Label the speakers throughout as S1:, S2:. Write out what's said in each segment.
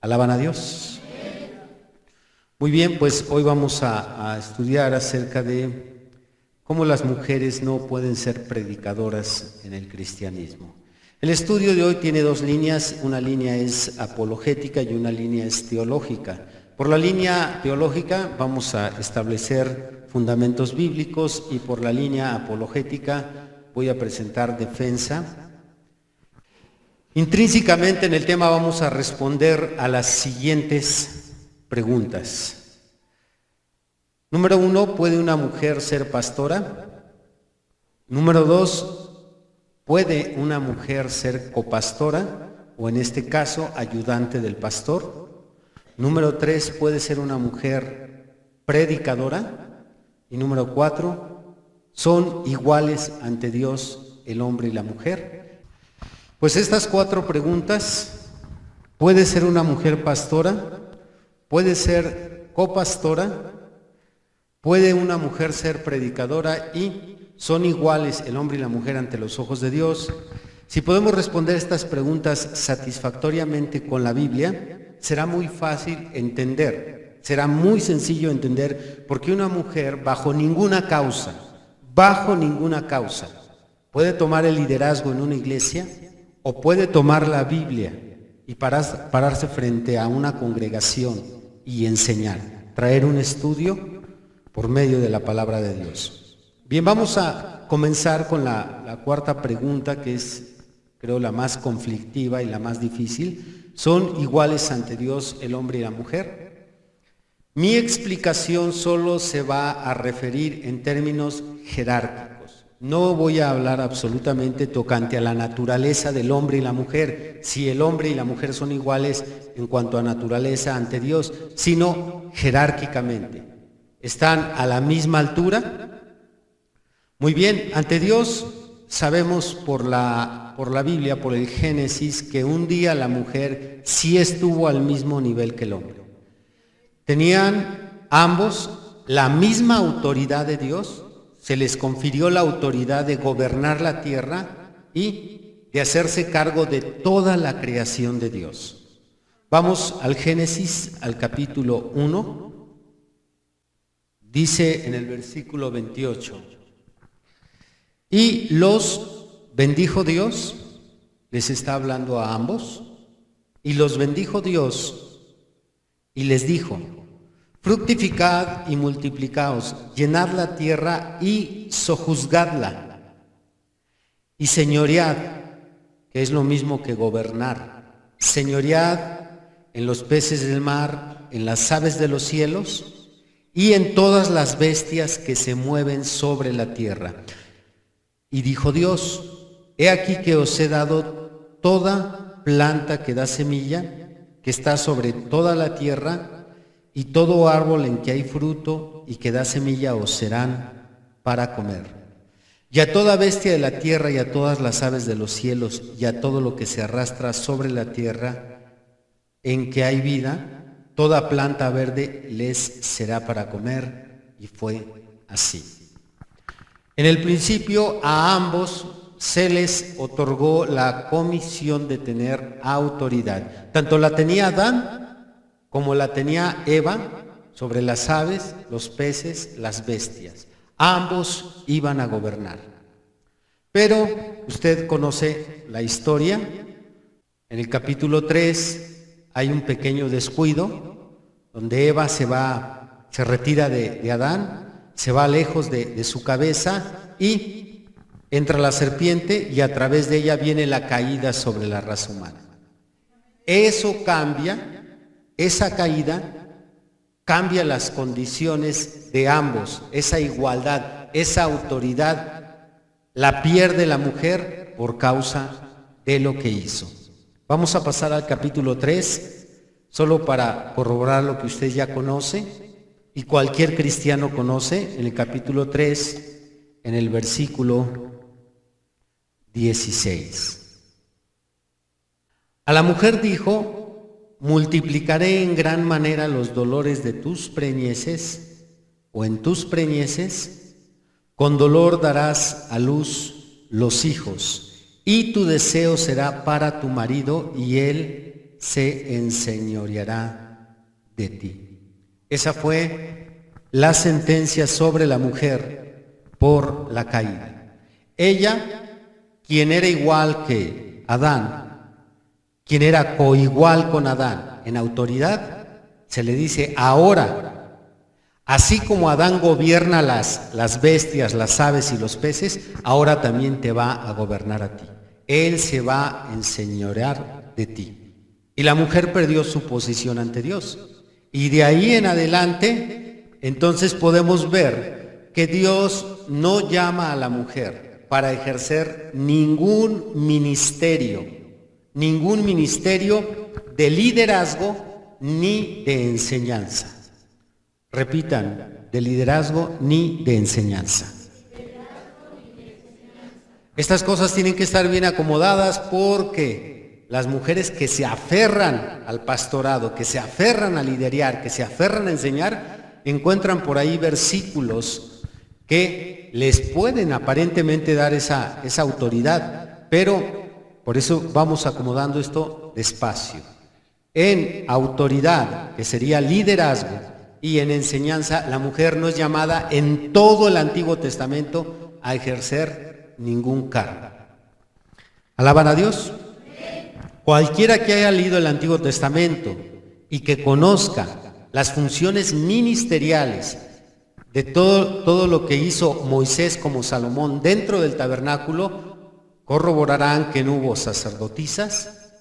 S1: ¿Alaban a Dios? Muy bien, pues hoy vamos a estudiar acerca de cómo las mujeres no pueden ser predicadoras en el cristianismo. El estudio de hoy tiene dos líneas, una línea es apologética y una línea es teológica. Por la línea teológica vamos a establecer fundamentos bíblicos y por la línea apologética voy a presentar defensa. Intrínsecamente en el tema vamos a responder a las siguientes preguntas. Número 1, ¿puede una mujer ser pastora? Número 2, ¿puede una mujer ser copastora o en este caso ayudante del pastor? Número 3, ¿puede ser una mujer predicadora? Y número 4, ¿son iguales ante Dios el hombre y la mujer? Pues estas cuatro preguntas, ¿puede ser una mujer pastora? ¿Puede ser copastora? ¿Puede una mujer ser predicadora? ¿Y son iguales el hombre y la mujer ante los ojos de Dios? Si podemos responder estas preguntas satisfactoriamente con la Biblia, será muy fácil entender, será muy sencillo entender por qué una mujer bajo ninguna causa, puede tomar el liderazgo en una iglesia o puede tomar la Biblia y pararse frente a una congregación y enseñar, traer un estudio por medio de la palabra de Dios. Bien, vamos a comenzar con la cuarta pregunta, que es, creo, la más conflictiva y la más difícil. ¿Son iguales ante Dios el hombre y la mujer? Mi explicación solo se va a referir en términos jerárquicos. No voy a hablar absolutamente tocante a la naturaleza del hombre y la mujer, si el hombre y la mujer son iguales en cuanto a naturaleza ante Dios, sino jerárquicamente. ¿Están a la misma altura? Muy bien, ante Dios sabemos por la Biblia, por el Génesis, que un día la mujer sí estuvo al mismo nivel que el hombre. Tenían ambos la misma autoridad de Dios. Se les confirió la autoridad de gobernar la tierra y de hacerse cargo de toda la creación de Dios. Vamos al Génesis, al capítulo 1. Dice en el versículo 28. Y los bendijo Dios, les está hablando a ambos, y los bendijo Dios y les dijo: fructificad y multiplicaos, llenad la tierra y sojuzgadla, y señoread, que es lo mismo que gobernar, señoread en los peces del mar, en las aves de los cielos, y en todas las bestias que se mueven sobre la tierra. Y dijo Dios: he aquí que os he dado toda planta que da semilla, que está sobre toda la tierra, y todo árbol en que hay fruto y que da semilla os serán para comer. Y a toda bestia de la tierra y a todas las aves de los cielos y a todo lo que se arrastra sobre la tierra en que hay vida, toda planta verde les será para comer. Y fue así. En el principio a ambos se les otorgó la comisión de tener autoridad. Tanto la tenía Adán como la tenía Eva sobre las aves, los peces, las bestias. Ambos iban a gobernar. Pero usted conoce la historia. En el capítulo 3 hay un pequeño descuido donde Eva se retira de Adán, se va lejos de su cabeza y entra la serpiente y a través de ella viene la caída sobre la raza humana. Eso cambia. Esa caída cambia las condiciones de ambos, esa igualdad, esa autoridad, la pierde la mujer por causa de lo que hizo. Vamos a pasar al capítulo 3, solo para corroborar lo que usted ya conoce y cualquier cristiano conoce. En el capítulo 3, en el versículo 16. A la mujer dijo: multiplicaré en gran manera los dolores de tus preñeces, o en tus preñeces, con dolor darás a luz los hijos, y tu deseo será para tu marido, y él se enseñoreará de ti. Esa fue la sentencia sobre la mujer por la caída. Ella, quien era igual que Adán, quien era coigual con Adán en autoridad, se le dice ahora, así como Adán gobierna las bestias, las aves y los peces, ahora también te va a gobernar a ti. Él se va a enseñorear de ti. Y la mujer perdió su posición ante Dios. Y de ahí en adelante, entonces podemos ver que Dios no llama a la mujer para ejercer ningún ministerio de liderazgo ni de enseñanza. Repitan, de liderazgo ni de enseñanza. Estas cosas tienen que estar bien acomodadas porque las mujeres que se aferran al pastorado, que se aferran a liderar, que se aferran a enseñar, encuentran por ahí versículos que les pueden aparentemente dar esa autoridad, pero por eso vamos acomodando esto despacio. En autoridad, que sería liderazgo, y en enseñanza, la mujer no es llamada en todo el Antiguo Testamento a ejercer ningún cargo. ¿Alaban a Dios? Cualquiera que haya leído el Antiguo Testamento y que conozca las funciones ministeriales de todo lo que hizo Moisés como Salomón dentro del tabernáculo, corroborarán que no hubo sacerdotisas,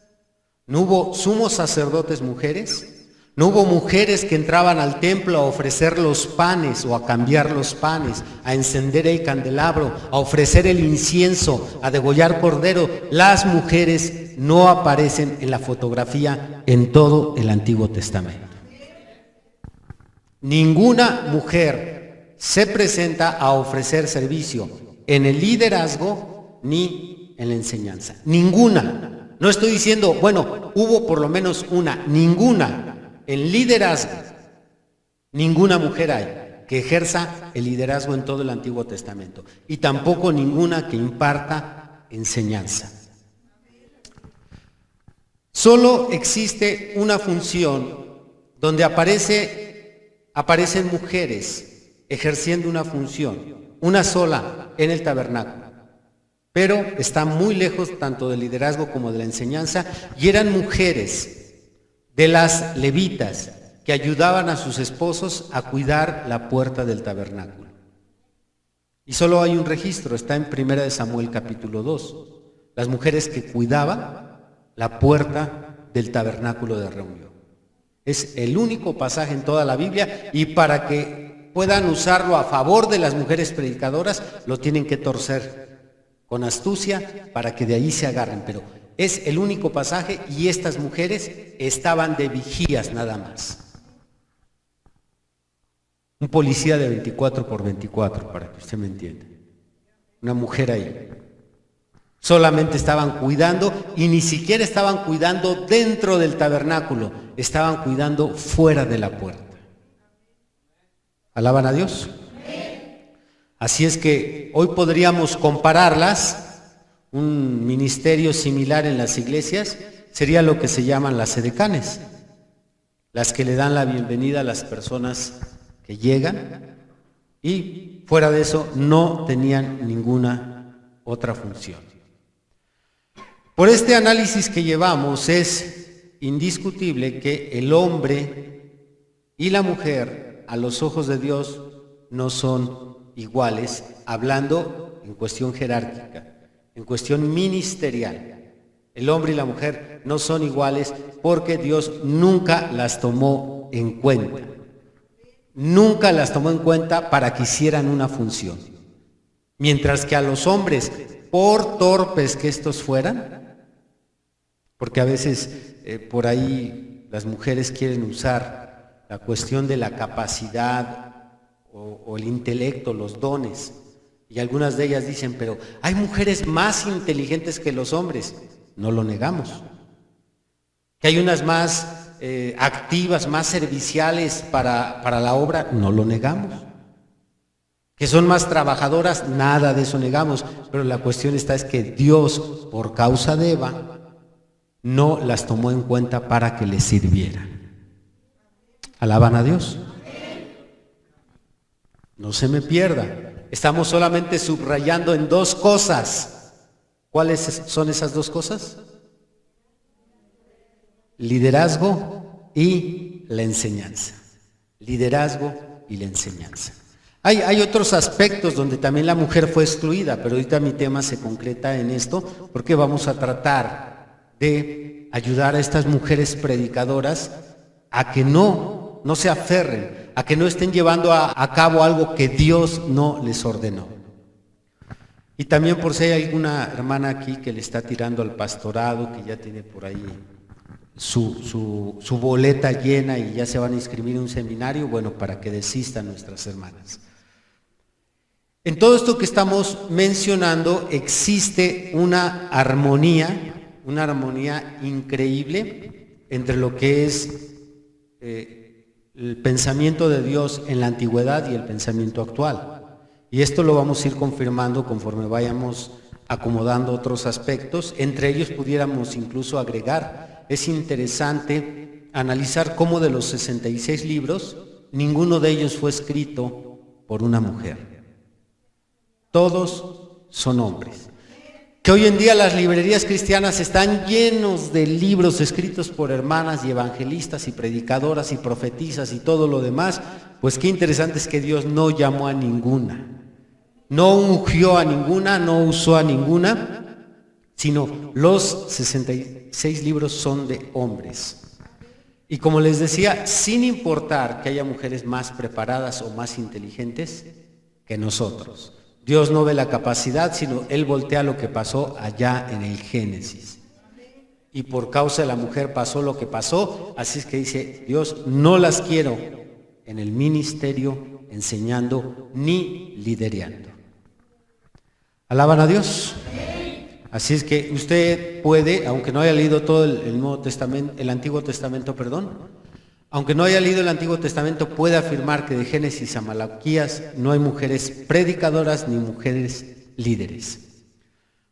S1: no hubo sumos sacerdotes mujeres, no hubo mujeres que entraban al templo a ofrecer los panes o a cambiar los panes, a encender el candelabro, a ofrecer el incienso, a degollar cordero. Las mujeres no aparecen en la fotografía en todo el Antiguo Testamento. Ninguna mujer se presenta a ofrecer servicio en el liderazgo ni en la enseñanza. Ninguna. No estoy diciendo, bueno, hubo por lo menos una, ninguna. En liderazgo, ninguna mujer hay que ejerza el liderazgo en todo el Antiguo Testamento y tampoco ninguna que imparta enseñanza. Solo existe una función donde aparecen mujeres ejerciendo una función, una sola en el tabernáculo, pero está muy lejos tanto del liderazgo como de la enseñanza, y eran mujeres de las levitas que ayudaban a sus esposos a cuidar la puerta del tabernáculo. Y solo hay un registro, está en 1 Samuel capítulo 2, las mujeres que cuidaban la puerta del tabernáculo de reunión. Es el único pasaje en toda la Biblia, y para que puedan usarlo a favor de las mujeres predicadoras, lo tienen que torcer con astucia para que de ahí se agarren, pero es el único pasaje, y estas mujeres estaban de vigías nada más. Un policía de 24x24, para que usted me entienda. Una mujer ahí. Solamente estaban cuidando, y ni siquiera estaban cuidando dentro del tabernáculo, estaban cuidando fuera de la puerta. ¿Alaban a Dios? Así es que hoy podríamos compararlas. Un ministerio similar en las iglesias sería lo que se llaman las edecanes, las que le dan la bienvenida a las personas que llegan, y fuera de eso no tenían ninguna otra función. Por este análisis que llevamos, es indiscutible que el hombre y la mujer a los ojos de Dios no son iguales, hablando en cuestión jerárquica. En cuestión ministerial, el hombre y la mujer no son iguales porque Dios nunca las tomó en cuenta. Nunca las tomó en cuenta para que hicieran una función. Mientras que a los hombres, por torpes que estos fueran, porque a veces por ahí las mujeres quieren usar la cuestión de la capacidad o el intelecto, los dones, y algunas de ellas dicen, pero hay mujeres más inteligentes que los hombres. No lo negamos. Que hay unas más activas, más serviciales para la obra, no lo negamos. Que son más trabajadoras, nada de eso negamos. Pero la cuestión es que Dios, por causa de Eva, no las tomó en cuenta para que les sirviera. ¿Alaban a Dios? No se me pierda. Estamos solamente subrayando en dos cosas. ¿Cuáles son esas dos cosas? Liderazgo y la enseñanza. Liderazgo y la enseñanza. Hay otros aspectos donde también la mujer fue excluida, pero ahorita mi tema se concreta en esto, porque vamos a tratar de ayudar a estas mujeres predicadoras a que no se aferren, a que no estén llevando a cabo algo que Dios no les ordenó. Y también por si hay alguna hermana aquí que le está tirando al pastorado, que ya tiene por ahí su boleta llena y ya se van a inscribir en un seminario, bueno, para que desistan nuestras hermanas. En todo esto que estamos mencionando existe una armonía increíble entre lo que es el pensamiento de Dios en la antigüedad y el pensamiento actual. Y esto lo vamos a ir confirmando conforme vayamos acomodando otros aspectos. Entre ellos pudiéramos incluso agregar, es interesante analizar cómo de los 66 libros, ninguno de ellos fue escrito por una mujer. Todos son hombres. Que hoy en día las librerías cristianas están llenos de libros escritos por hermanas y evangelistas y predicadoras y profetisas y todo lo demás, pues qué interesante es que Dios no llamó a ninguna, no ungió a ninguna, no usó a ninguna, sino los 66 libros son de hombres. Y como les decía, sin importar que haya mujeres más preparadas o más inteligentes que nosotros. Dios no ve la capacidad, sino Él voltea lo que pasó allá en el Génesis. Y por causa de la mujer pasó lo que pasó, así es que dice Dios, no las quiero en el ministerio enseñando ni liderando. ¿Alaban a Dios? Así es que usted puede, aunque no haya leído todo el Nuevo Testamento, el Antiguo Testamento, aunque no haya leído el Antiguo Testamento, puede afirmar que de Génesis a Malaquías no hay mujeres predicadoras ni mujeres líderes.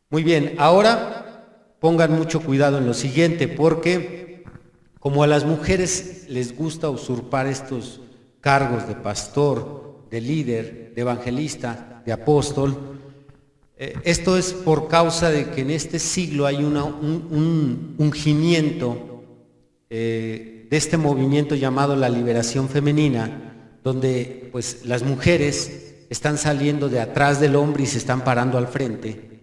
S1: Muy bien, ahora pongan mucho cuidado en lo siguiente, porque como a las mujeres les gusta usurpar estos cargos de pastor, de líder, de evangelista, de apóstol, esto es por causa de que en este siglo hay un ungimiento de este movimiento llamado la liberación femenina, donde pues las mujeres están saliendo de atrás del hombre y se están parando al frente,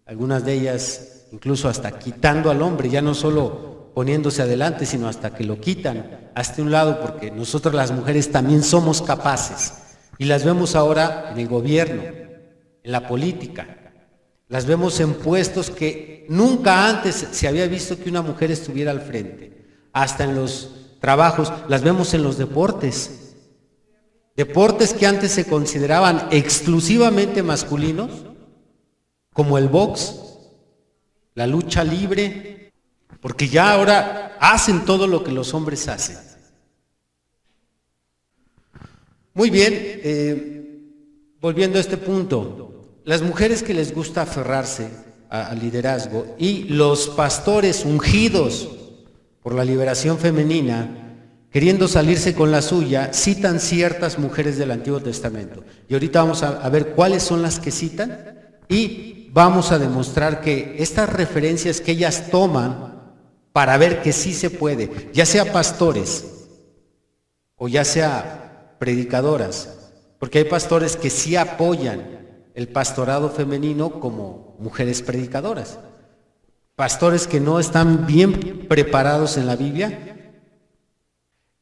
S1: algunas de ellas incluso hasta quitando al hombre, ya no solo poniéndose adelante, sino hasta que lo quitan hasta un lado, porque nosotros las mujeres también somos capaces, y las vemos ahora en el gobierno, en la política, las vemos en puestos que nunca antes se había visto que una mujer estuviera al frente, hasta en los trabajos, las vemos en los deportes que antes se consideraban exclusivamente masculinos, como el box, la lucha libre, porque ya ahora hacen todo lo que los hombres hacen. Muy bien, volviendo a este punto, las mujeres que les gusta aferrarse al liderazgo y los pastores ungidos por la liberación femenina, queriendo salirse con la suya, citan ciertas mujeres del Antiguo Testamento. Y ahorita vamos a ver cuáles son las que citan y vamos a demostrar que estas referencias que ellas toman para ver que sí se puede, ya sea pastores o ya sea predicadoras, porque hay pastores que sí apoyan el pastorado femenino como mujeres predicadoras. Pastores que no están bien preparados en la Biblia.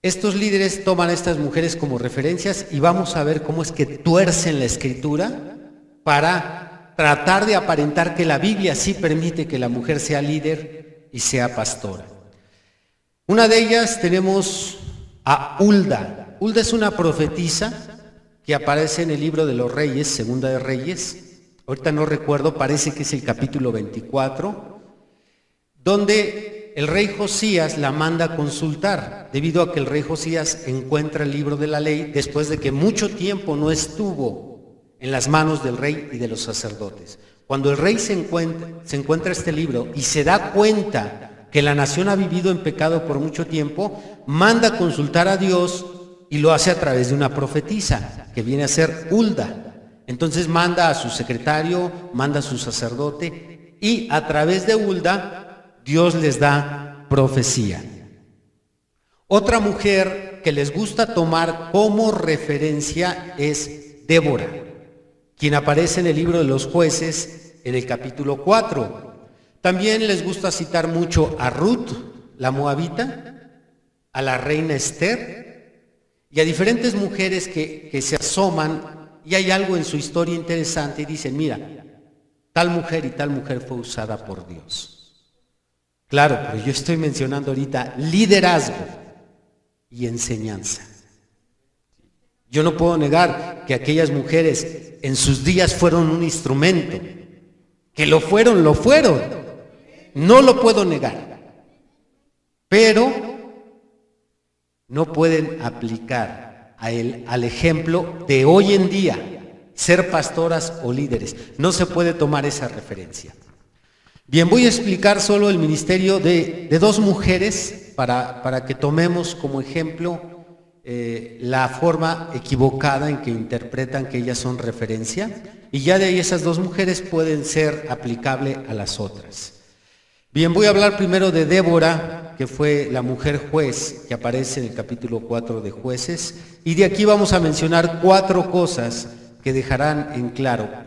S1: Estos líderes toman a estas mujeres como referencias y vamos a ver cómo es que tuercen la Escritura para tratar de aparentar que la Biblia sí permite que la mujer sea líder y sea pastora. Una de ellas tenemos a Hulda. Hulda es una profetisa que aparece en el libro de los Reyes, Segunda de Reyes. Ahorita no recuerdo, parece que es el capítulo 24. Donde el rey Josías la manda a consultar, debido a que el rey Josías encuentra el libro de la ley después de que mucho tiempo no estuvo en las manos del rey y de los sacerdotes. Cuando el rey se encuentra este libro y se da cuenta que la nación ha vivido en pecado por mucho tiempo, manda a consultar a Dios y lo hace a través de una profetisa, que viene a ser Hulda. Entonces manda a su secretario, manda a su sacerdote, y a través de Hulda, Dios les da profecía. Otra mujer que les gusta tomar como referencia es Débora, quien aparece en el libro de los Jueces en el capítulo 4. También les gusta citar mucho a Ruth, la moabita, a la reina Esther y a diferentes mujeres que se asoman y hay algo en su historia interesante y dicen, mira, tal mujer y tal mujer fue usada por Dios. Claro, pero yo estoy mencionando ahorita liderazgo y enseñanza. Yo no puedo negar que aquellas mujeres en sus días fueron un instrumento, que lo fueron, no lo puedo negar, pero no pueden aplicar al ejemplo de hoy en día, ser pastoras o líderes, no se puede tomar esa referencia. Bien, voy a explicar solo el ministerio de dos mujeres para que tomemos como ejemplo la forma equivocada en que interpretan que ellas son referencia, y ya de ahí esas dos mujeres pueden ser aplicables a las otras. Bien, voy a hablar primero de Débora, que fue la mujer juez que aparece en el capítulo 4 de Jueces, y de aquí vamos a mencionar cuatro cosas que dejarán en claro,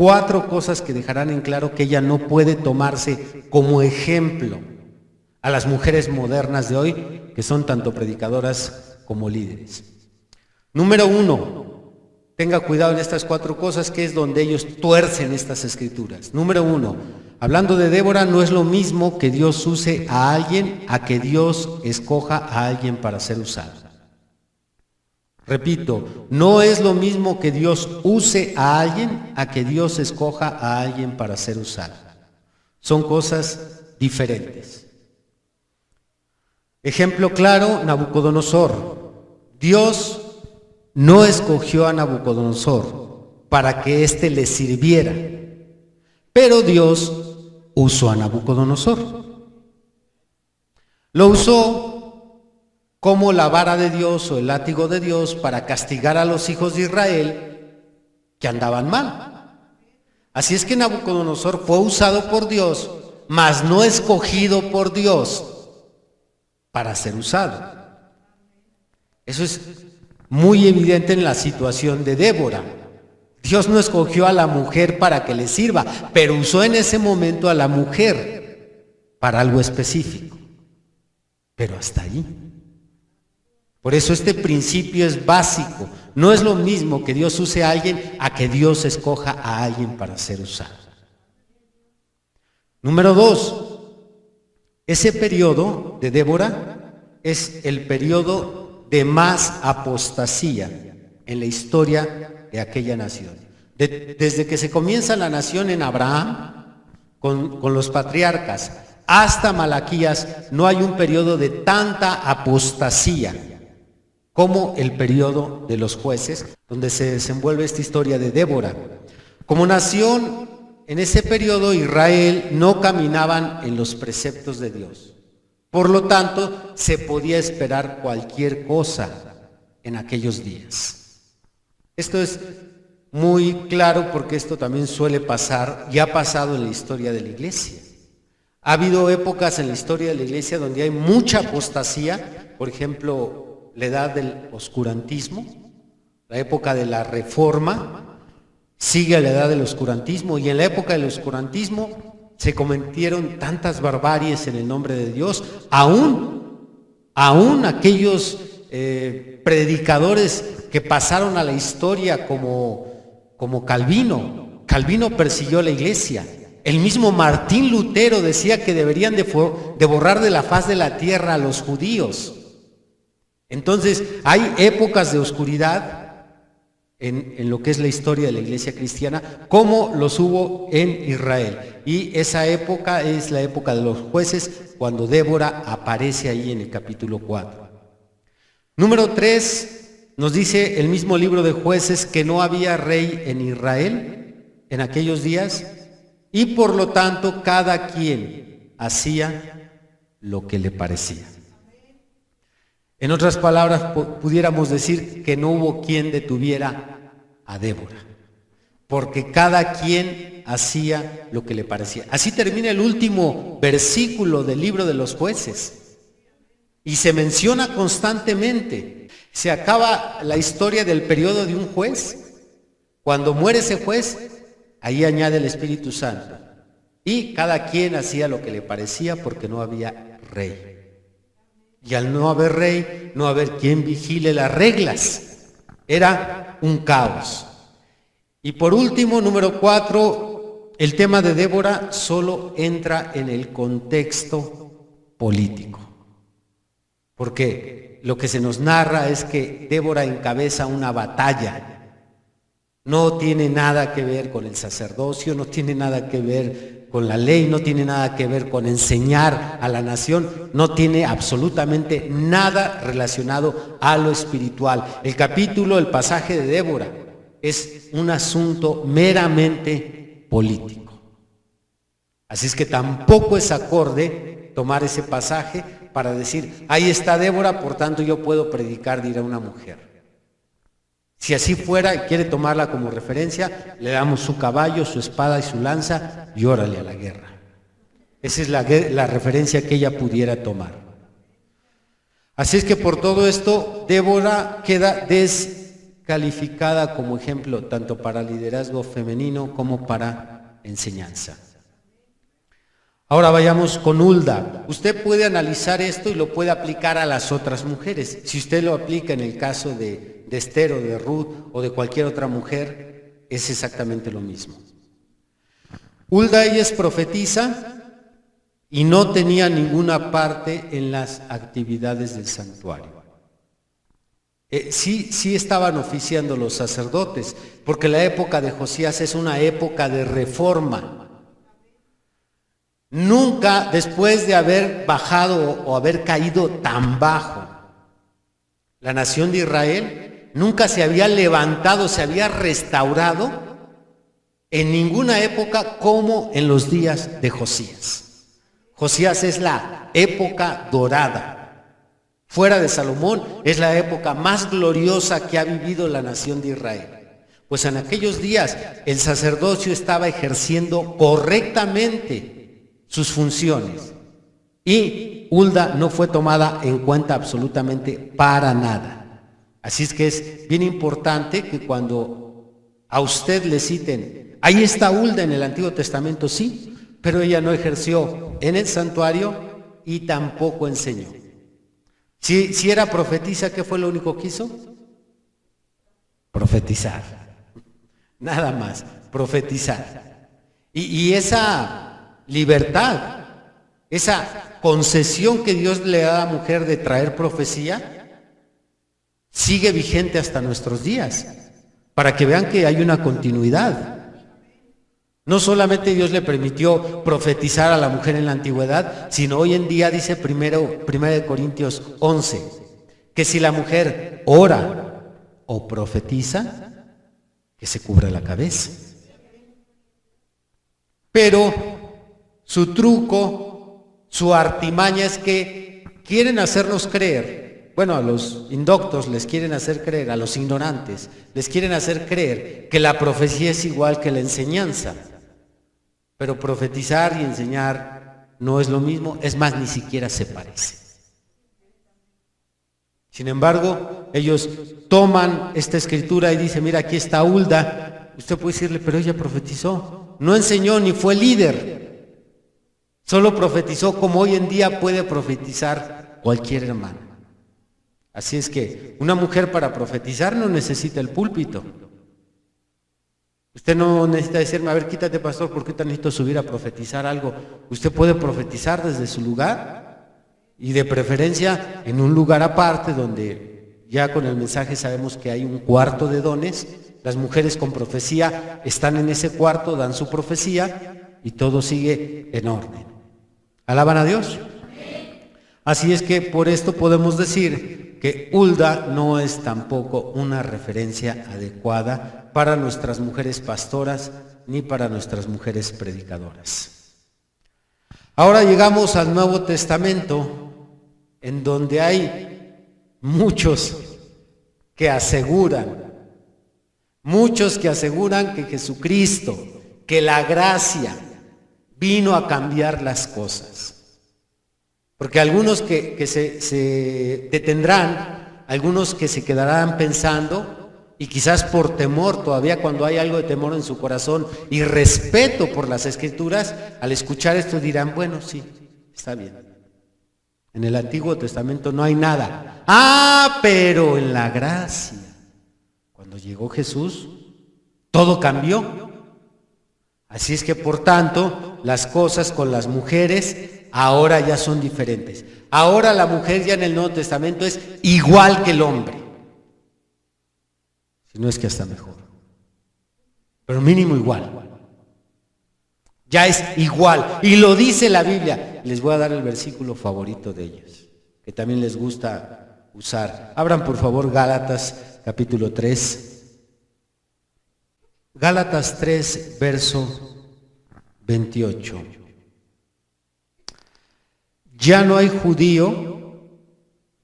S1: que ella no puede tomarse como ejemplo a las mujeres modernas de hoy, que son tanto predicadoras como líderes. Número 1, tenga cuidado en estas cuatro cosas, que es donde ellos tuercen estas escrituras. Número 1, hablando de Débora, no es lo mismo que Dios use a alguien a que Dios escoja a alguien para ser usado. Repito, no es lo mismo que Dios use a alguien a que Dios escoja a alguien para ser usado. Son cosas diferentes. Ejemplo claro, Nabucodonosor. Dios no escogió a Nabucodonosor para que éste le sirviera, pero Dios usó a Nabucodonosor. Lo usó como la vara de Dios o el látigo de Dios para castigar a los hijos de Israel que andaban mal. Así es que Nabucodonosor fue usado por Dios, mas no escogido por Dios para ser usado. Eso es muy evidente en la situación de Débora. Dios no escogió a la mujer para que le sirva, pero usó en ese momento a la mujer para algo específico. Pero hasta ahí. Por eso este principio es básico. No es lo mismo que Dios use a alguien a que Dios escoja a alguien para ser usado. Número 2, ese periodo de Débora es el periodo de más apostasía en la historia de aquella nación. Desde que se comienza la nación en Abraham, con los patriarcas, hasta Malaquías, no hay un periodo de tanta apostasía como el periodo de los jueces, donde se desenvuelve esta historia de Débora. Como nación, en ese periodo Israel no caminaban en los preceptos de Dios. Por lo tanto, se podía esperar cualquier cosa en aquellos días. Esto es muy claro porque esto también suele pasar y ha pasado en la historia de la iglesia. Ha habido épocas en la historia de la iglesia donde hay mucha apostasía, por ejemplo, la edad del oscurantismo, la época de la Reforma, sigue a la edad del oscurantismo, y en la época del oscurantismo se cometieron tantas barbaries en el nombre de Dios, aún aquellos predicadores que pasaron a la historia como Calvino. Calvino persiguió a la iglesia. El mismo Martín Lutero decía que deberían de borrar de la faz de la tierra a los judíos. Entonces, hay épocas de oscuridad en lo que es la historia de la iglesia cristiana, como los hubo en Israel. Y esa época es la época de los jueces, cuando Débora aparece ahí en el capítulo 4. Número 3, nos dice el mismo libro de Jueces que no había rey en Israel en aquellos días, y por lo tanto cada quien hacía lo que le parecía. En otras palabras, pudiéramos decir que no hubo quien detuviera a Débora, porque cada quien hacía lo que le parecía. Así termina el último versículo del libro de los Jueces, y se menciona constantemente. Se acaba la historia del periodo de un juez. Cuando muere ese juez, ahí añade el Espíritu Santo, y cada quien hacía lo que le parecía porque no había rey. Y al no haber rey, no haber quien vigile las reglas. Era un caos. Y por último, número 4, el tema de Débora solo entra en el contexto político. Porque lo que se nos narra es que Débora encabeza una batalla. No tiene nada que ver con el sacerdocio, no tiene nada que ver con la ley, no tiene nada que ver con enseñar a la nación, no tiene absolutamente nada relacionado a lo espiritual. El capítulo, el pasaje de Débora, es un asunto meramente político. Así es que tampoco es acorde tomar ese pasaje para decir, ahí está Débora, por tanto yo puedo predicar de ir a una mujer. Si así fuera y quiere tomarla como referencia, le damos su caballo, su espada y su lanza y órale a la guerra. Esa es la referencia que ella pudiera tomar. Así es que por todo esto, Débora queda descalificada como ejemplo tanto para liderazgo femenino como para enseñanza. Ahora vayamos con Hulda. Usted puede analizar esto y lo puede aplicar a las otras mujeres. Si usted lo aplica en el caso de Esther o de Ruth o de cualquier otra mujer, es exactamente lo mismo. Hulda, ella es profetisa y no tenía ninguna parte en las actividades del santuario. Sí estaban oficiando los sacerdotes, porque la época de Josías es una época de reforma. Nunca después de haber bajado o haber caído tan bajo, la nación de Israel nunca se había levantado, se había restaurado en ninguna época como en los días de Josías. Josías es la época dorada. Fuera de Salomón es la época más gloriosa que ha vivido la nación de Israel. Pues en aquellos días el sacerdocio estaba ejerciendo correctamente sus funciones y Hulda no fue tomada en cuenta absolutamente para nada. Así es que es bien importante que cuando a usted le citen, ahí está Hulda en el Antiguo Testamento, sí, pero ella no ejerció en el santuario y tampoco enseñó. Si era profetisa, ¿qué fue lo único que hizo? Profetizar. Nada más, profetizar. Y esa libertad, esa concesión que Dios le da a la mujer de traer profecía, sigue vigente hasta nuestros días, para que vean que hay una continuidad. No solamente Dios le permitió profetizar a la mujer en la antigüedad, sino hoy en día dice 1 Corintios 11, que si la mujer ora o profetiza, que se cubra la cabeza. Pero su truco, su artimaña es que quieren hacernos creer, bueno, a los indoctos les quieren hacer creer, a los ignorantes les quieren hacer creer que la profecía es igual que la enseñanza. Pero profetizar y enseñar no es lo mismo, es más, ni siquiera se parece. Sin embargo, ellos toman esta escritura y dicen, mira, aquí está Hulda. Usted puede decirle, pero ella profetizó, no enseñó ni fue líder. Solo profetizó como hoy en día puede profetizar cualquier hermano. Así es que una mujer para profetizar no necesita el púlpito. Usted no necesita decirme, a ver, quítate pastor, ¿por qué te necesito subir a profetizar algo? Usted puede profetizar desde su lugar y de preferencia en un lugar aparte donde ya con el mensaje sabemos que hay un cuarto de dones. Las mujeres con profecía están en ese cuarto, dan su profecía y todo sigue en orden. ¿Alaban a Dios? Así es que por esto podemos decir que Hulda no es tampoco una referencia adecuada para nuestras mujeres pastoras ni para nuestras mujeres predicadoras. Ahora llegamos al Nuevo Testamento, en donde hay muchos que aseguran que Jesucristo, que la gracia vino a cambiar las cosas. Porque algunos que se detendrán, algunos que se quedarán pensando, y quizás por temor, todavía cuando hay algo de temor en su corazón y respeto por las Escrituras, al escuchar esto dirán, bueno, sí, está bien. En el Antiguo Testamento no hay nada. Pero en la gracia, cuando llegó Jesús, todo cambió. Así es que, por tanto, las cosas con las mujeres ahora ya son diferentes. Ahora la mujer ya en el Nuevo Testamento es igual que el hombre. Si no es que hasta mejor. Pero mínimo igual. Ya es igual. Y lo dice la Biblia. Les voy a dar el versículo favorito de ellos, que también les gusta usar. Abran por favor Gálatas capítulo 3. Gálatas 3, verso 28. Ya no hay judío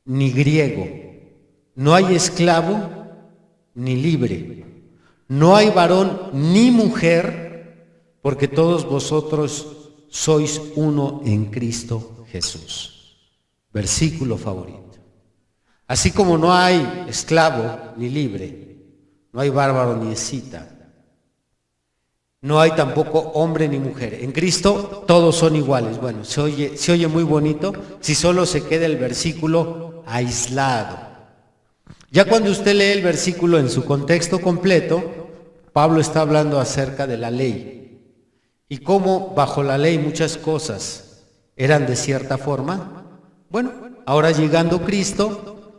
S1: ni griego, no hay esclavo ni libre, no hay varón ni mujer, porque todos vosotros sois uno en Cristo Jesús. Versículo favorito. Así como no hay esclavo ni libre, no hay bárbaro ni escita, no hay tampoco hombre ni mujer. En Cristo todos son iguales. Bueno, se oye muy bonito si solo se queda el versículo aislado. Ya cuando usted lee el versículo en su contexto completo, Pablo está hablando acerca de la ley y cómo bajo la ley muchas cosas eran de cierta forma. Bueno, ahora llegando Cristo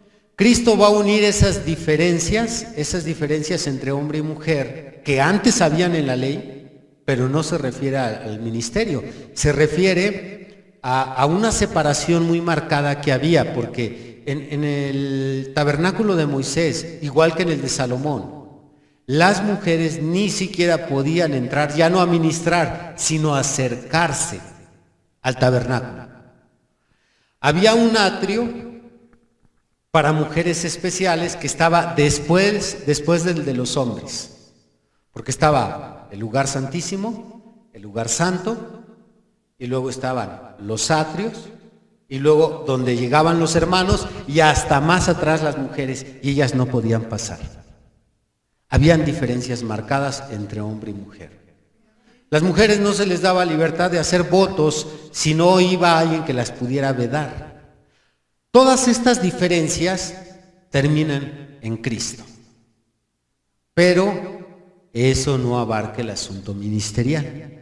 S1: va a unir esas diferencias entre hombre y mujer que antes habían en la ley, pero no se refiere al ministerio, se refiere a una separación muy marcada que había, porque en el tabernáculo de Moisés, igual que en el de Salomón, las mujeres ni siquiera podían entrar, ya no a ministrar, sino a acercarse al tabernáculo. Había un atrio para mujeres especiales que estaba después del de los hombres, porque estaba el lugar santísimo, el lugar santo, y luego estaban los atrios, y luego donde llegaban los hermanos y hasta más atrás las mujeres, y ellas no podían pasar. Habían diferencias marcadas entre hombre y mujer. Las mujeres no se les daba libertad de hacer votos si no iba alguien que las pudiera vedar. Todas estas diferencias terminan en Cristo, pero eso no abarca el asunto ministerial.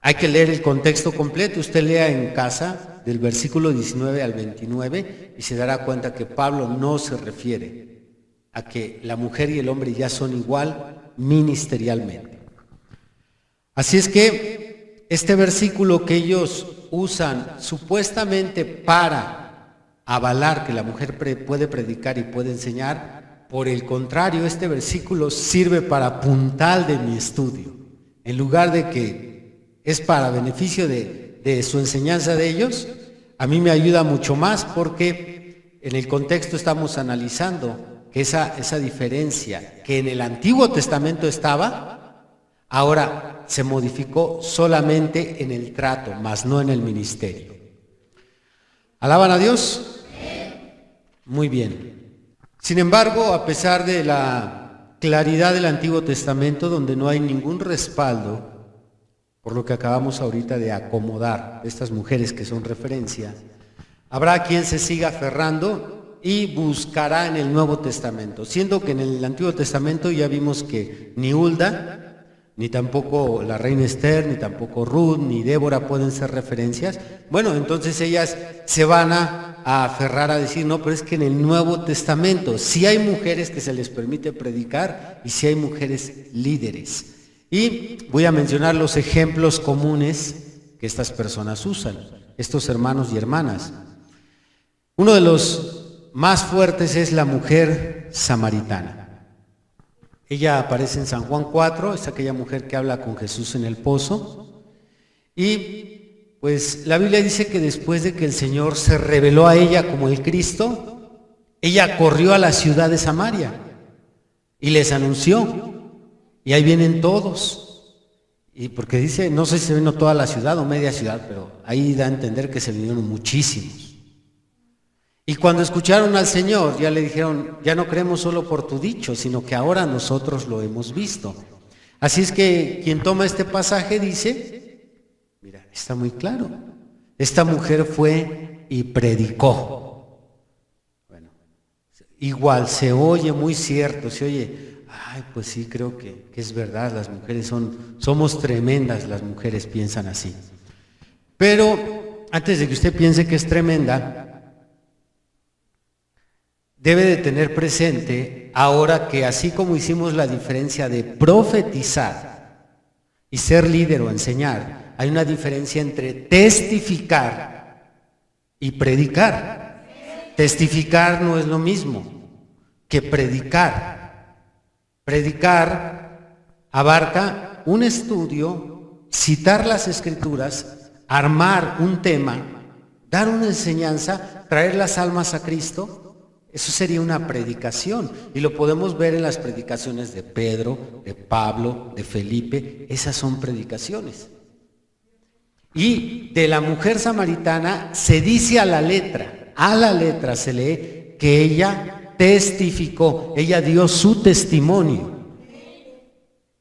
S1: Hay que leer el contexto completo. Usted lea en casa del versículo 19 al 29 y se dará cuenta que Pablo no se refiere a que la mujer y el hombre ya son igual ministerialmente. Así es que este versículo que ellos usan supuestamente para avalar que la mujer puede predicar y puede enseñar, por el contrario, este versículo sirve para puntal de mi estudio. En lugar de que es para beneficio de su enseñanza de ellos, a mí me ayuda mucho más, porque en el contexto estamos analizando que esa diferencia que en el Antiguo Testamento estaba, ahora se modificó solamente en el trato, mas no en el ministerio. ¿Alaban a Dios? Muy bien. Sin embargo, a pesar de la claridad del Antiguo Testamento, donde no hay ningún respaldo por lo que acabamos ahorita de acomodar estas mujeres que son referencia, habrá quien se siga aferrando y buscará en el Nuevo Testamento, siendo que en el Antiguo Testamento ya vimos que ni Hulda, ni tampoco la reina Esther, ni tampoco Ruth, ni Débora pueden ser referencias. Bueno, entonces ellas se van a aferrar a decir, no, pero es que en el Nuevo Testamento sí hay mujeres que se les permite predicar y sí hay mujeres líderes. Y voy a mencionar los ejemplos comunes que estas personas usan, estos hermanos y hermanas. Uno de los más fuertes es la mujer samaritana. Ella aparece en San Juan 4, es aquella mujer que habla con Jesús en el pozo. Y Pues la Biblia dice que después de que el Señor se reveló a ella como el Cristo, ella corrió a la ciudad de Samaria y les anunció. Y ahí vienen todos. Y porque dice, no sé si se vino toda la ciudad o media ciudad, pero ahí da a entender que se vinieron muchísimos. Y cuando escucharon al Señor, ya le dijeron, ya no creemos solo por tu dicho, sino que ahora nosotros lo hemos visto. Así es que quien toma este pasaje dice, mira, está muy claro, esta mujer fue y predicó. Bueno, igual se oye muy cierto, se oye, ay, pues sí, creo que es verdad, las mujeres somos tremendas, las mujeres piensan así. Pero antes de que usted piense que es tremenda, debe de tener presente ahora que así como hicimos la diferencia de profetizar y ser líder o enseñar, hay una diferencia entre testificar y predicar. Testificar no es lo mismo que predicar. Predicar abarca un estudio, citar las escrituras, armar un tema, dar una enseñanza, traer las almas a Cristo. Eso sería una predicación y lo podemos ver en las predicaciones de Pedro, de Pablo, de Felipe. Esas son predicaciones. Y de la mujer samaritana se dice a la letra se lee que ella testificó, ella dio su testimonio.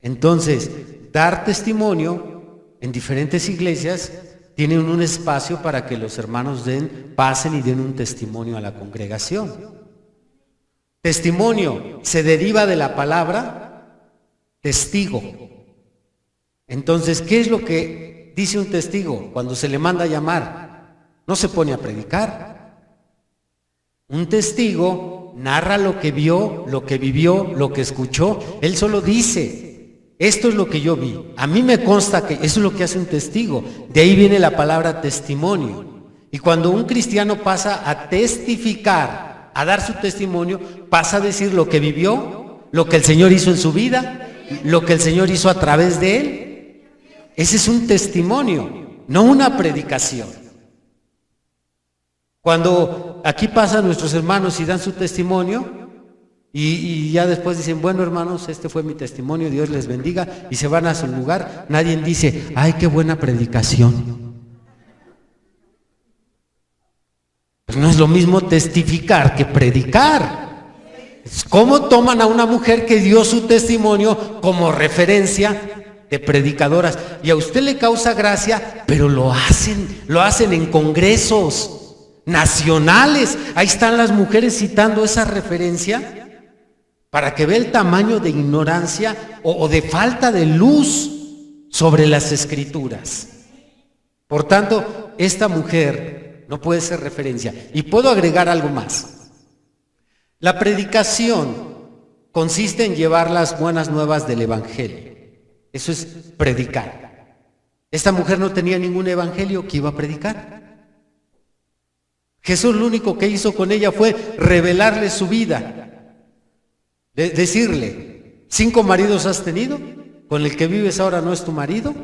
S1: Entonces, dar testimonio en diferentes iglesias tienen un espacio para que los hermanos pasen y den un testimonio a la congregación. Testimonio se deriva de la palabra testigo. Entonces, ¿qué es lo que dice un testigo cuando se le manda a llamar? No se pone a predicar. Un testigo narra lo que vio, lo que vivió, lo que escuchó. Él solo dice, esto es lo que yo vi. A mí me consta que eso es lo que hace un testigo. De ahí viene la palabra testimonio. Y cuando un cristiano pasa a testificar, a dar su testimonio, pasa a decir lo que vivió, lo que el Señor hizo en su vida, lo que el Señor hizo a través de él. Ese es un testimonio, no una predicación. Cuando aquí pasan nuestros hermanos y dan su testimonio y ya después dicen, bueno hermanos, este fue mi testimonio, Dios les bendiga, y se van a su lugar, nadie dice, ay, qué buena predicación. Pues no es lo mismo testificar que predicar. ¿Cómo toman a una mujer que dio su testimonio como referencia de predicadoras? Y a usted le causa gracia, pero lo hacen en congresos nacionales. Ahí están las mujeres citando esa referencia para que vea el tamaño de ignorancia o de falta de luz sobre las escrituras. Por tanto, esta mujer no puede ser referencia. Y puedo agregar algo más. La predicación consiste en llevar las buenas nuevas del evangelio. Eso es predicar. Esta mujer no tenía ningún evangelio que iba a predicar. Jesús lo único que hizo con ella fue revelarle su vida. Decirle, 5 maridos has tenido, con el que vives ahora no es tu marido.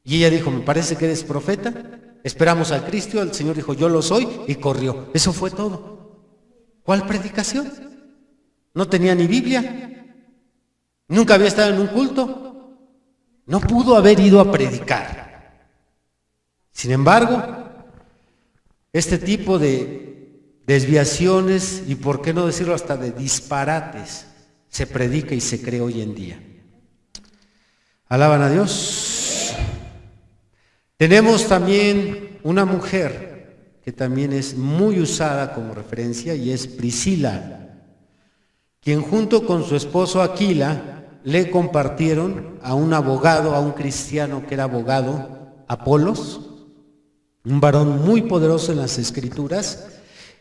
S1: Y ella dijo, me parece que eres profeta. Esperamos al Cristo, el Señor dijo, yo lo soy, y corrió. Eso fue todo. ¿Cuál predicación? No tenía ni Biblia, nunca había estado en un culto, no pudo haber ido a predicar. Sin embargo, este tipo de desviaciones, y por qué no decirlo hasta de disparates, se predica y se cree hoy en día. ¿Alaban a Dios? Tenemos también una mujer que también es muy usada como referencia y es Priscila, quien junto con su esposo Aquila le compartieron a un abogado, a un cristiano que era abogado, Apolos, un varón muy poderoso en las escrituras,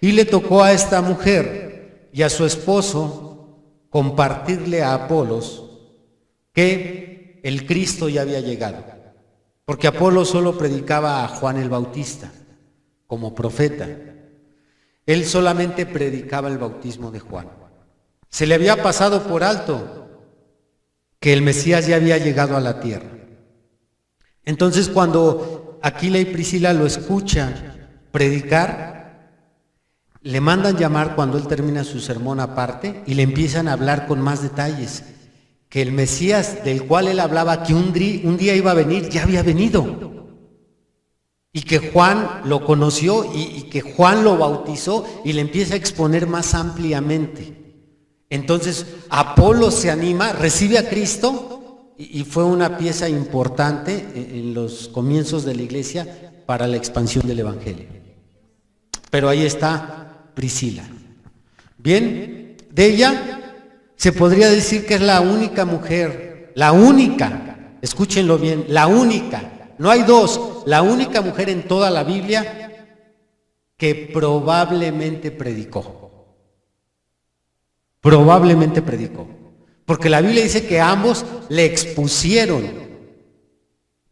S1: y le tocó a esta mujer y a su esposo compartirle a Apolos que el Cristo ya había llegado. Porque Apolo solo predicaba a Juan el Bautista como profeta. Él solamente predicaba el bautismo de Juan. Se le había pasado por alto que el Mesías ya había llegado a la tierra. Entonces, cuando Aquila y Priscila lo escuchan predicar, le mandan llamar cuando él termina su sermón aparte y le empiezan a hablar con más detalles, que el Mesías del cual él hablaba que un día iba a venir, ya había venido, y que Juan lo conoció y que Juan lo bautizó, y le empieza a exponer más ampliamente. Entonces Apolo se anima, recibe a Cristo y fue una pieza importante en los comienzos de la iglesia para la expansión del evangelio. Pero ahí está Priscila. Bien, de ella se podría decir que es la única mujer, la única, escúchenlo bien, la única, no hay dos, la única mujer en toda la Biblia que probablemente predicó. Probablemente predicó, porque la Biblia dice que ambos le expusieron.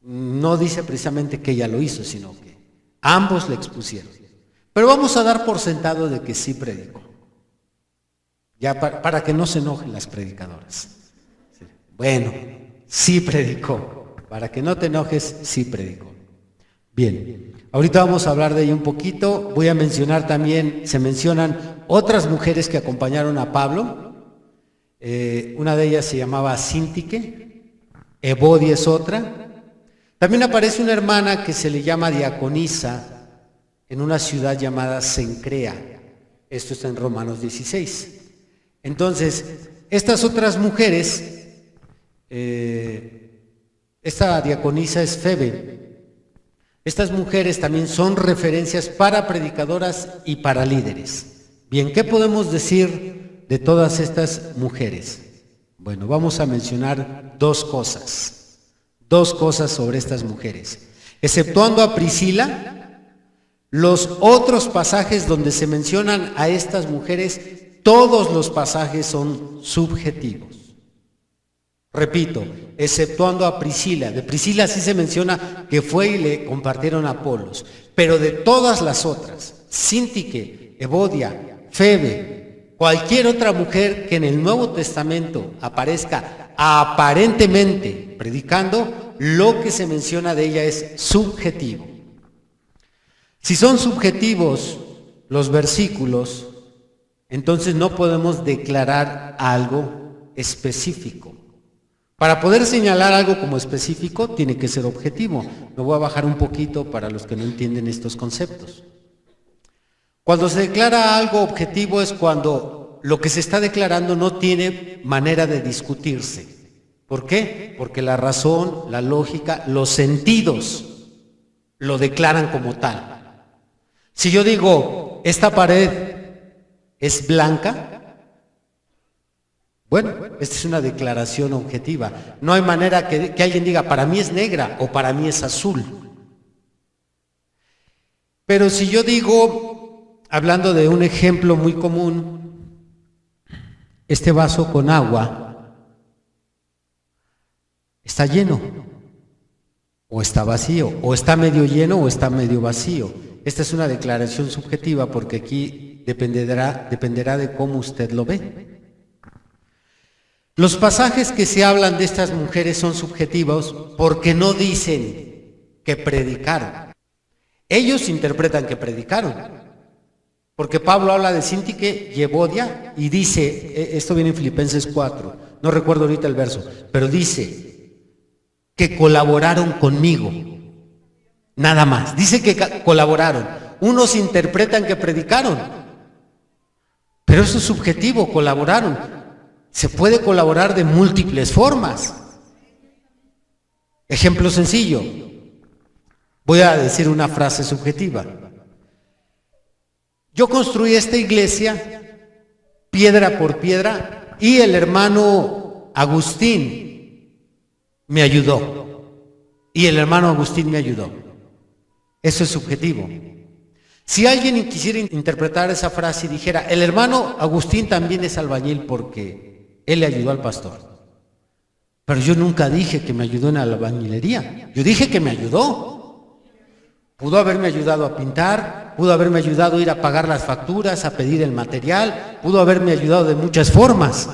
S1: No dice precisamente que ella lo hizo, sino que ambos le expusieron. Pero vamos a dar por sentado de que sí predicó, ya para que no se enojen las predicadoras. Bueno, sí predicó, para que no te enojes, sí predicó. Bien, ahorita vamos a hablar de ella un poquito. Voy a mencionar también, se mencionan otras mujeres que acompañaron a Pablo. Una de ellas se llamaba Síntique, Evodia es otra. También aparece una hermana que se le llama diaconisa en una ciudad llamada Cencrea. Esto está en Romanos 16. Entonces, estas otras mujeres, esta diaconisa es Febe. Estas mujeres también son referencias para predicadoras y para líderes. Bien, ¿qué podemos decir de todas estas mujeres? Bueno, vamos a mencionar dos cosas sobre estas mujeres. Exceptuando a Priscila, los otros pasajes donde se mencionan a estas mujeres, todos los pasajes son subjetivos. Repito, exceptuando a Priscila. De Priscila sí se menciona que fue y le compartieron a Apolos, pero de todas las otras, Síntique, Evodia, Febe, cualquier otra mujer que en el Nuevo Testamento aparezca aparentemente predicando, lo que se menciona de ella es subjetivo. Si son subjetivos los versículos, entonces no podemos declarar algo específico. Para poder señalar algo como específico, tiene que ser objetivo. Me voy a bajar un poquito para los que no entienden estos conceptos. Cuando se declara algo objetivo es cuando lo que se está declarando no tiene manera de discutirse. ¿Por qué? Porque la razón, la lógica, los sentidos lo declaran como tal. Si yo digo, esta pared es blanca, bueno, esta es una declaración objetiva. No hay manera que alguien diga, para mí es negra o para mí es azul. Pero si yo digo, hablando de un ejemplo muy común, este vaso con agua está lleno o está vacío, o está medio lleno o está medio vacío. Esta es una declaración subjetiva porque aquí dependerá de cómo usted lo ve. Los pasajes que se hablan de estas mujeres son subjetivos porque no dicen que predicaron. Ellos interpretan que predicaron. Porque Pablo habla de Síntique y Evodia y dice, esto viene en Filipenses 4, no recuerdo ahorita el verso, pero dice que colaboraron conmigo. Nada más. Dice que colaboraron. Unos interpretan que predicaron. Pero eso es subjetivo, colaboraron. Se puede colaborar de múltiples formas. Ejemplo sencillo. Voy a decir una frase subjetiva. Yo construí esta iglesia piedra por piedra y el hermano Agustín me ayudó. Y el hermano Agustín me ayudó. Eso es subjetivo. Si alguien quisiera interpretar esa frase y dijera, el hermano Agustín también es albañil porque él le ayudó al pastor. Pero yo nunca dije que me ayudó en la albañilería. Yo dije que me ayudó. Pudo haberme ayudado a pintar, pudo haberme ayudado a ir a pagar las facturas, a pedir el material, pudo haberme ayudado de muchas formas.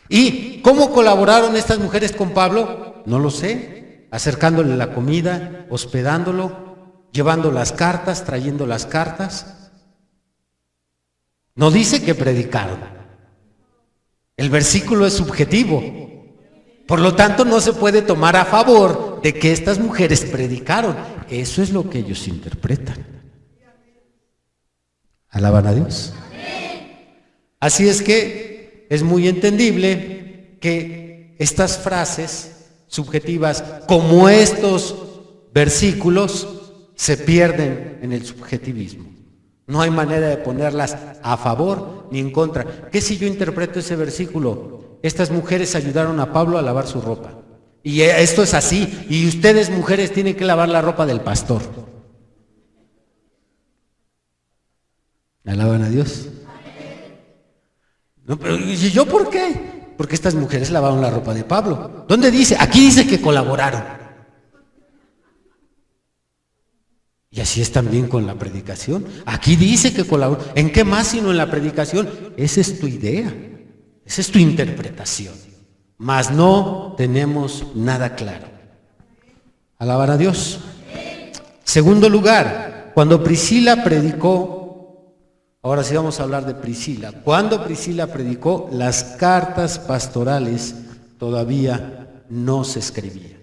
S1: ¿Y cómo colaboraron estas mujeres con Pablo? No lo sé. acercándole la comida, hospedándolo, llevando las cartas, trayendo las cartas. No dice que predicaron. El versículo es subjetivo. Por lo tanto, no se puede tomar a favor de que estas mujeres predicaron. Eso es lo que ellos interpretan. ¿Alaban a Dios? Así es que es muy entendible que estas frases subjetivas, como estos versículos, se pierden en el subjetivismo. No hay manera de ponerlas a favor ni en contra. ¿Qué si yo interpreto ese versículo? Estas mujeres ayudaron a Pablo a lavar su ropa. Y esto es así. Y ustedes, mujeres, tienen que lavar la ropa del pastor. ¿Alaban a Dios? No, pero ¿y yo por qué? Porque estas mujeres lavaron la ropa de Pablo. ¿Dónde dice? Aquí dice que colaboraron. Y así es también con la predicación. Aquí dice que colaboraron. ¿En qué más sino en la predicación? Esa es tu idea. Esa es tu interpretación. Mas no tenemos nada claro. Alabar a Dios. Segundo lugar, cuando Priscila predicó, ahora sí vamos a hablar de Priscila. Cuando Priscila predicó, las cartas pastorales todavía no se escribían.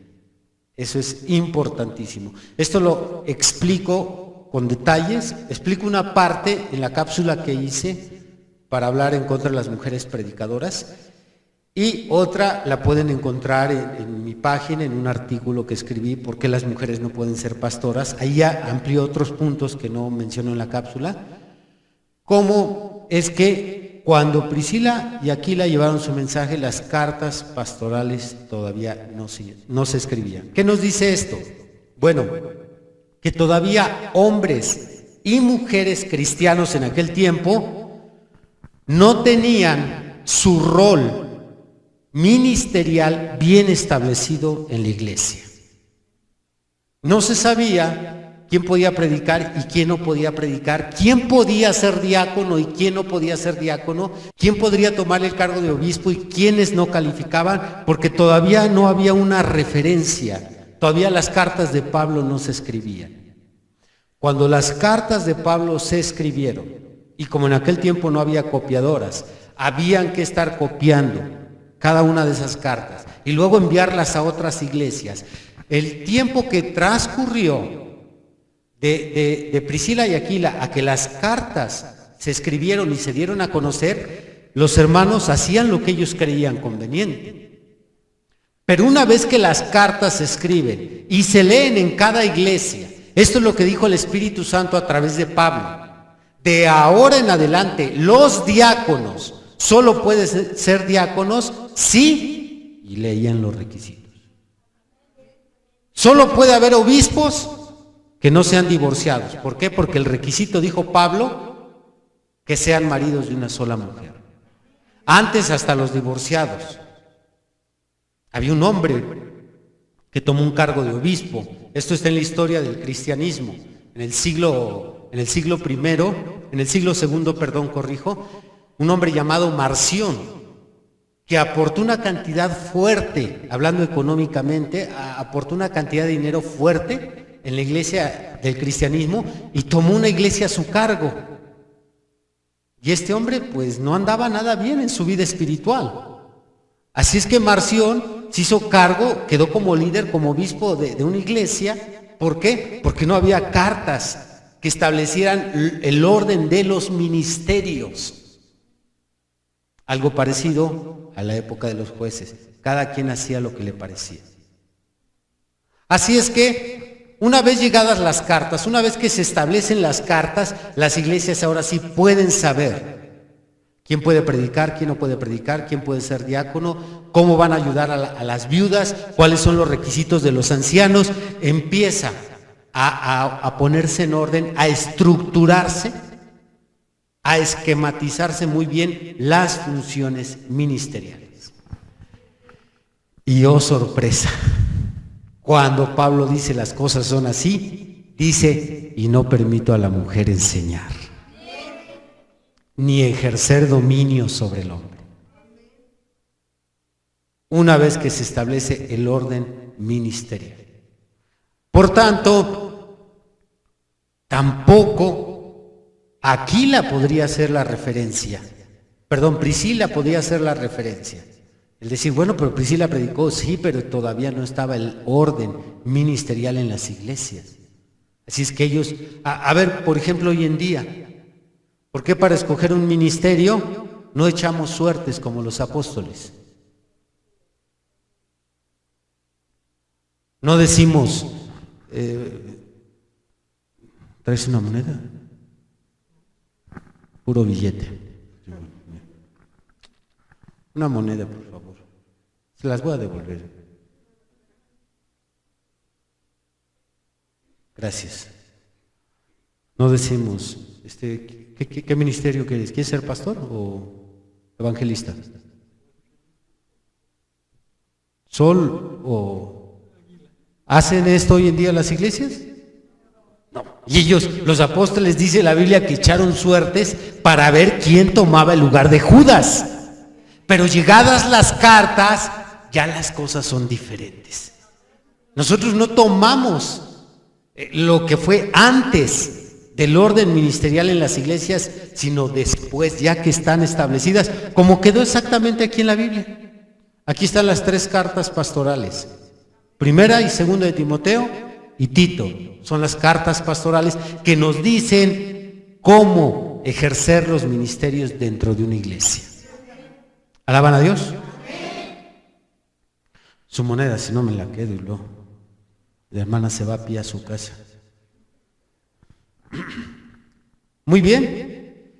S1: Eso es importantísimo. Esto lo explico con detalles. Explico una parte en la cápsula que hice para hablar en contra de las mujeres predicadoras. Y otra la pueden encontrar en mi página, en un artículo que escribí, ¿por qué las mujeres no pueden ser pastoras? Ahí ya amplío otros puntos que no menciono en la cápsula. Cómo es que cuando Priscila y Aquila llevaron su mensaje, las cartas pastorales todavía no se escribían. ¿Qué nos dice esto? Bueno, que todavía hombres y mujeres cristianos en aquel tiempo no tenían su rol ministerial bien establecido en la iglesia. No se sabía quién podía predicar y quién no podía predicar, quién podía ser diácono y quién no podía ser diácono, quién podría tomar el cargo de obispo y quiénes no calificaban, porque todavía no había una referencia, todavía las cartas de Pablo no se escribían. Cuando las cartas de Pablo se escribieron, y como en aquel tiempo no había copiadoras, habían que estar copiando cada una de esas cartas y luego enviarlas a otras iglesias. El tiempo que transcurrió de Priscila y Aquila a que las cartas se escribieron y se dieron a conocer, los hermanos hacían lo que ellos creían conveniente. Pero una vez que las cartas se escriben y se leen en cada iglesia, esto es lo que dijo el Espíritu Santo a través de Pablo, de ahora en adelante los diáconos solo pueden ser diáconos si, y leían los requisitos. Solo puede haber obispos que no sean divorciados. ¿Por qué? Porque el requisito, dijo Pablo, que sean maridos de una sola mujer. Antes hasta los divorciados. Había un hombre que tomó un cargo de obispo. Esto está en la historia del cristianismo. En el siglo segundo, un hombre llamado Marción, que aportó una cantidad fuerte, hablando económicamente, aportó una cantidad de dinero fuerte en la iglesia del cristianismo y tomó una iglesia a su cargo. Y este hombre pues no andaba nada bien en su vida espiritual. Así es que Marción se hizo cargo, quedó como líder, como obispo de una iglesia. ¿Por qué? Porque no había cartas que establecieran el orden de los ministerios. Algo parecido a la época de los jueces. Cada quien hacía lo que le parecía. Así es que, una vez llegadas las cartas, una vez que se establecen las cartas, las iglesias ahora sí pueden saber quién puede predicar, quién no puede predicar, quién puede ser diácono, cómo van a ayudar a las viudas, cuáles son los requisitos de los ancianos. Empieza a ponerse en orden, a estructurarse, a esquematizarse muy bien las funciones ministeriales. Y oh sorpresa, cuando Pablo dice las cosas son así, dice, y no permito a la mujer enseñar, ni ejercer dominio sobre el hombre. Una vez que se establece el orden ministerial. Por tanto, tampoco Aquila podría ser la referencia. Priscila podía ser la referencia. El decir, bueno, pero Priscila predicó, sí, pero todavía no estaba el orden ministerial en las iglesias. Así es que ellos, a ver, por ejemplo, hoy en día, ¿por qué para escoger un ministerio no echamos suertes como los apóstoles? No decimos, ¿traes una moneda? Puro billete. Una moneda, por favor. Se las voy a devolver. Gracias. No decimos, ¿qué ministerio quieres? ¿Quieres ser pastor o evangelista? ¿Sol o hacen esto hoy en día las iglesias? No. Y ellos, los apóstoles, dice la Biblia que echaron suertes para ver quién tomaba el lugar de Judas. Pero llegadas las cartas, ya las cosas son diferentes. Nosotros no tomamos lo que fue antes del orden ministerial en las iglesias, sino después, ya que están establecidas, como quedó exactamente aquí en la Biblia. Aquí están las 3 cartas pastorales. Primera y segunda de Timoteo y Tito. Son las cartas pastorales que nos dicen cómo ejercer los ministerios dentro de una iglesia. ¿Alaban a Dios? Su moneda, si no me la quedo y luego la hermana se va a pie a su casa. Muy bien.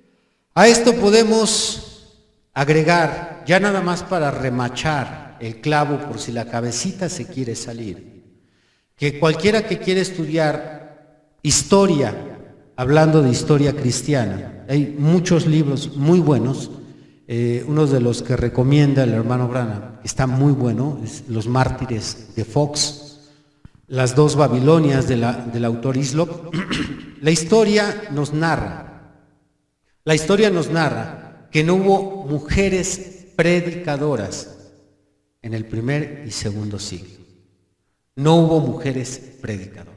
S1: A esto podemos agregar, ya nada más para remachar el clavo por si la cabecita se quiere salir, que cualquiera que quiere estudiar historia, hablando de historia cristiana, hay muchos libros muy buenos. Uno de los que recomienda el hermano Branham, está muy bueno, es Los Mártires de Fox, Las 2 Babilonias del autor Hislop. La historia nos narra que no hubo mujeres predicadoras en el primer y segundo siglo. No hubo mujeres predicadoras.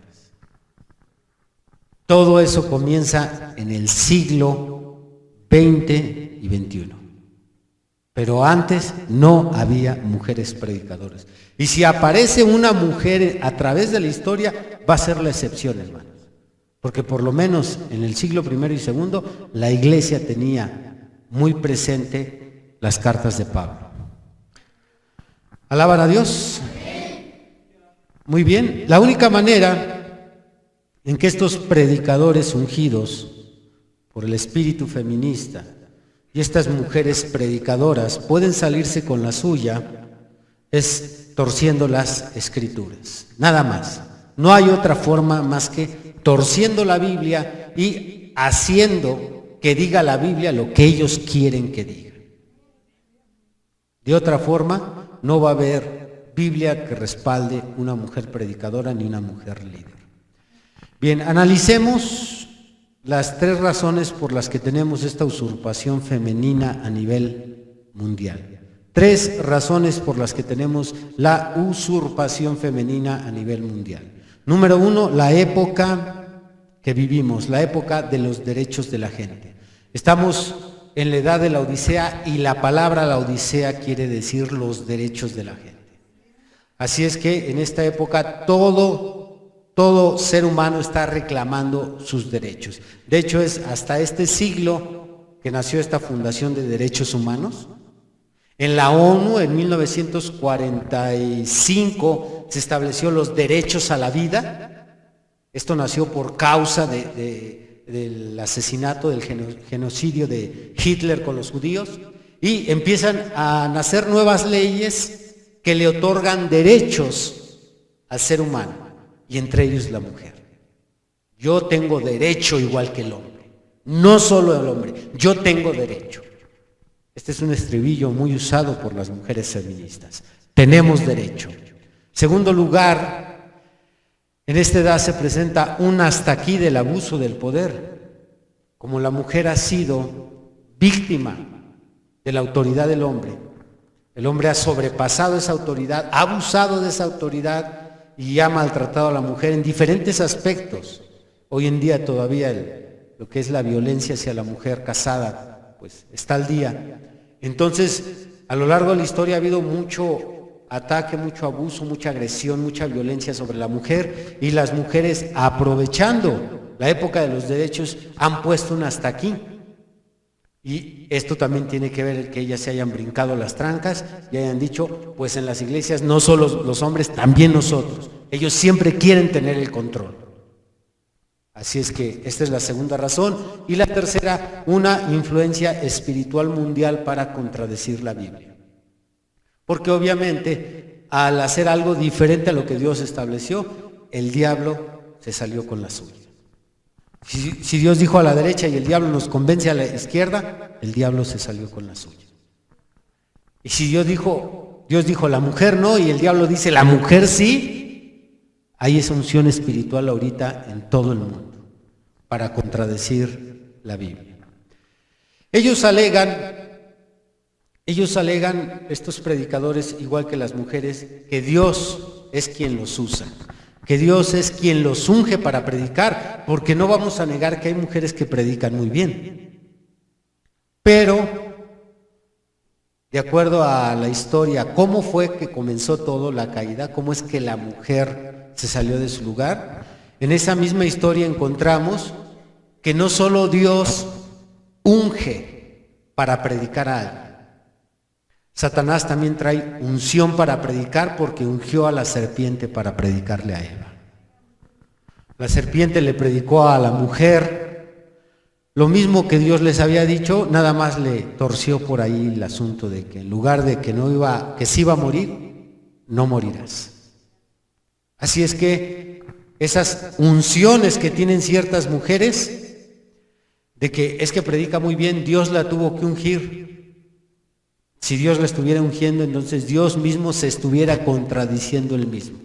S1: Todo eso comienza en el siglo XX y XXI. Pero antes no había mujeres predicadoras. Y si aparece una mujer a través de la historia, va a ser la excepción, hermanos. Porque por lo menos en el siglo I y II, la iglesia tenía muy presente las cartas de Pablo. ¿Alaban a Dios? Muy bien. La única manera en que estos predicadores ungidos por el espíritu feminista y estas mujeres predicadoras pueden salirse con la suya es torciendo las escrituras, nada más. No hay otra forma más que torciendo la Biblia y haciendo que diga la Biblia lo que ellos quieren que diga. De otra forma, no va a haber Biblia que respalde una mujer predicadora ni una mujer líder. Bien, analicemos las 3 razones por las que tenemos esta usurpación femenina a nivel mundial. 3 razones por las que tenemos la usurpación femenina a nivel mundial. Número 1, la época que vivimos, la época de los derechos de la gente. Estamos en la edad de la Odisea y la palabra la Odisea quiere decir los derechos de la gente. Así es que en esta época todo ser humano está reclamando sus derechos. De hecho, es hasta este siglo que nació esta Fundación de Derechos Humanos. En la ONU, en 1945, se estableció los derechos a la vida. Esto nació por causa del asesinato, del genocidio de Hitler con los judíos. Y empiezan a nacer nuevas leyes que le otorgan derechos al ser humano. Y entre ellos la mujer. Yo tengo derecho igual que el hombre, no solo el hombre, yo tengo derecho. Este es un estribillo muy usado por las mujeres feministas. Tenemos derecho. Segundo lugar, en esta edad se presenta un hasta aquí del abuso del poder. Como la mujer ha sido víctima de la autoridad del hombre, El hombre ha sobrepasado esa autoridad, ha abusado de esa autoridad y ha maltratado a la mujer en diferentes aspectos. Hoy en día todavía lo que es la violencia hacia la mujer casada, pues está al día. Entonces, a lo largo de la historia ha habido mucho ataque, mucho abuso, mucha agresión, mucha violencia sobre la mujer, y las mujeres, aprovechando la época de los derechos, han puesto un hasta aquí. Y esto también tiene que ver el que ellas se hayan brincado las trancas y hayan dicho, pues en las iglesias no solo los hombres, también nosotros. Ellos siempre quieren tener el control. Así es que esta es la segunda razón. Y la tercera, una influencia espiritual mundial para contradecir la Biblia. Porque obviamente, al hacer algo diferente a lo que Dios estableció, el diablo se salió con la suya. Si Dios dijo a la derecha y el diablo nos convence a la izquierda, el diablo se salió con la suya. Y si Dios dijo la mujer no y el diablo dice la mujer sí, hay esa unción espiritual ahorita en todo el mundo para contradecir la Biblia. Ellos alegan, estos predicadores, igual que las mujeres, que Dios es quien los usa, que Dios es quien los unge para predicar, porque no vamos a negar que hay mujeres que predican muy bien. Pero, de acuerdo a la historia, ¿cómo fue que comenzó todo la caída? ¿Cómo es que la mujer se salió de su lugar? En esa misma historia encontramos que no solo Dios unge para predicar a alguien. Satanás también trae unción para predicar porque ungió a la serpiente para predicarle a Eva. La serpiente le predicó a la mujer lo mismo que Dios les había dicho, nada más le torció por ahí el asunto de que en lugar de que se iba a morir, no morirás. Así es que esas unciones que tienen ciertas mujeres, de que es que predica muy bien, Dios la tuvo que ungir. Si Dios la estuviera ungiendo, entonces Dios mismo se estuviera contradiciendo él mismo.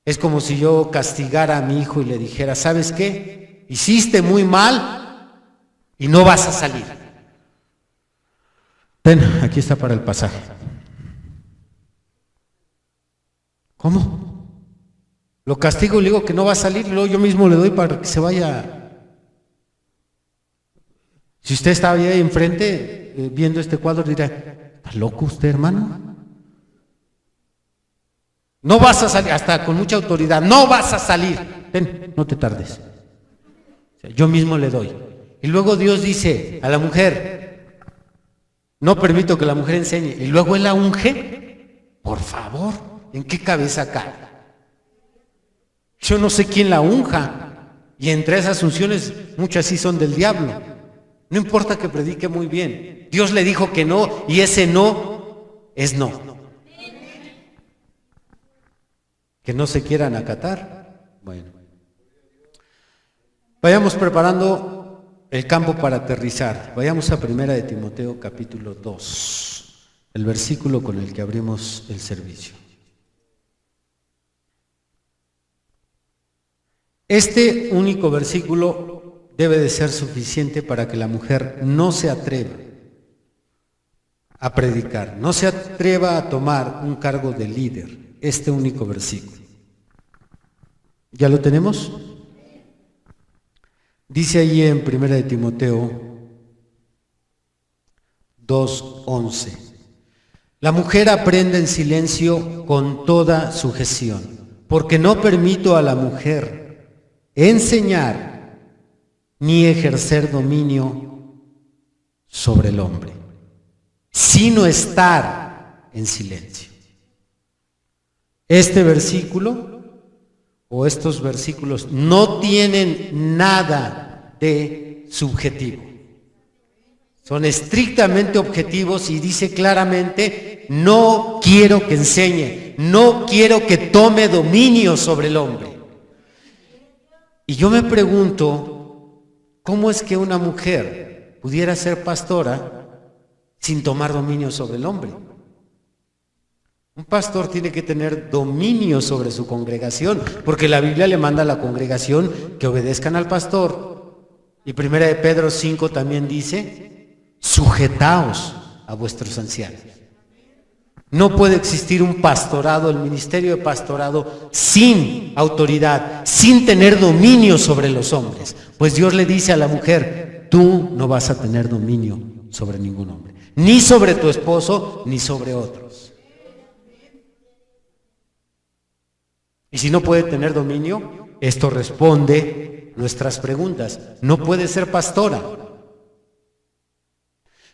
S1: Es como si yo castigara a mi hijo y le dijera, ¿sabes qué? Hiciste muy mal y no vas a salir. Ten, aquí está para el pasaje. ¿Cómo? Lo castigo y le digo que no va a salir, luego yo mismo le doy para que se vaya. Si usted estaba ahí enfrente viendo este cuadro, dirá, ¿está loco usted, hermano? No vas a salir, hasta con mucha autoridad, no vas a salir. Ven, no te tardes. O sea, yo mismo le doy. Y luego Dios dice a la mujer, no permito que la mujer enseñe. Y luego él la unge. Por favor, ¿en qué cabeza cae? Yo no sé quién la unja. Y entre esas unciones, muchas sí son del diablo. No importa que predique muy bien. Dios le dijo que no y ese no es no. Que no se quieran acatar. Bueno. Vayamos preparando el campo para aterrizar. Vayamos a 1 de Timoteo capítulo 2, el versículo con el que abrimos el servicio. Este único versículo debe de ser suficiente para que la mujer no se atreva a predicar, no se atreva a tomar un cargo de líder. Este único versículo. ¿Ya lo tenemos? Dice allí en 1 de Timoteo 2:11. La mujer aprende en silencio con toda sujeción, porque no permito a la mujer enseñar ni ejercer dominio sobre el hombre, sino estar en silencio. Este versículo o estos versículos no tienen nada de subjetivo. Son estrictamente objetivos y dice claramente, no quiero que enseñe, no quiero que tome dominio sobre el hombre. Y yo me pregunto, ¿cómo es que una mujer pudiera ser pastora sin tomar dominio sobre el hombre? Un pastor tiene que tener dominio sobre su congregación, porque la Biblia le manda a la congregación que obedezcan al pastor. Y 1 de Pedro 5 también dice, sujetaos a vuestros ancianos. No puede existir un pastorado, el ministerio de pastorado, sin autoridad, sin tener dominio sobre los hombres. Pues Dios le dice a la mujer, tú no vas a tener dominio sobre ningún hombre, ni sobre tu esposo, ni sobre otros. Y si no puede tener dominio, esto responde nuestras preguntas. No puede ser pastora.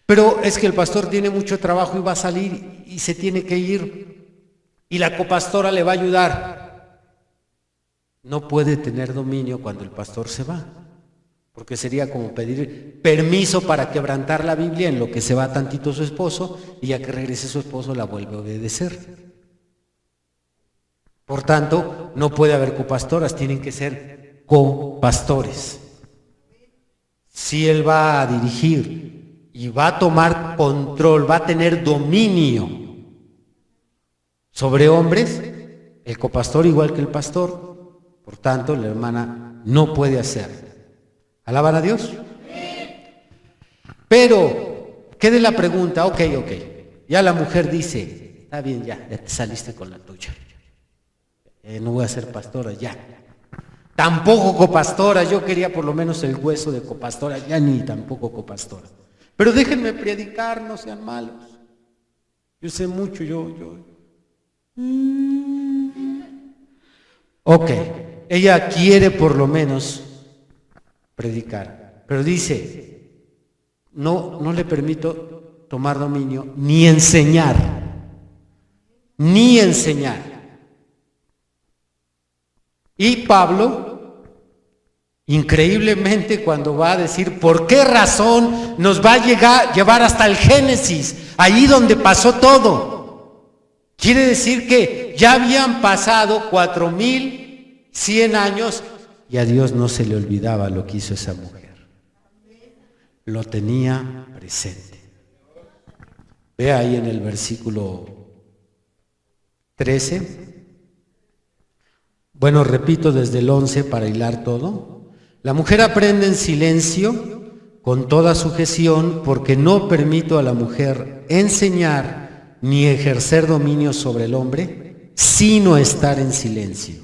S1: Pero es que el pastor tiene mucho trabajo y va a salir y se tiene que ir. Y la copastora le va a ayudar. No puede tener dominio cuando el pastor se va. Porque sería como pedir permiso para quebrantar la Biblia en lo que se va tantito su esposo y ya que regrese su esposo la vuelve a obedecer. Por tanto, no puede haber copastoras, tienen que ser copastores. Si él va a dirigir y va a tomar control, va a tener dominio sobre hombres, el copastor igual que el pastor, por tanto la hermana no puede hacer. ¿Alaban a Dios? Pero, ¿qué de la pregunta? Ok, ya la mujer dice, está bien, ya te saliste con la tuya. No voy a ser pastora, ya. Tampoco copastora, yo quería por lo menos el hueso de copastora, ya ni tampoco copastora. Pero déjenme predicar, no sean malos. Yo sé mucho, Ok, ella quiere por lo menos predicar, pero dice, no le permito tomar dominio, ni enseñar. Y Pablo, increíblemente, cuando va a decir por qué razón, nos va a llevar hasta el Génesis, ahí donde pasó todo. Quiere decir que ya habían pasado 4100 años y a Dios no se le olvidaba lo que hizo esa mujer. Lo tenía presente. Ve ahí en el versículo 13. Bueno, repito desde el 11 para hilar todo. La mujer aprende en silencio, con toda sujeción, porque no permito a la mujer enseñar ni ejercer dominio sobre el hombre, sino estar en silencio.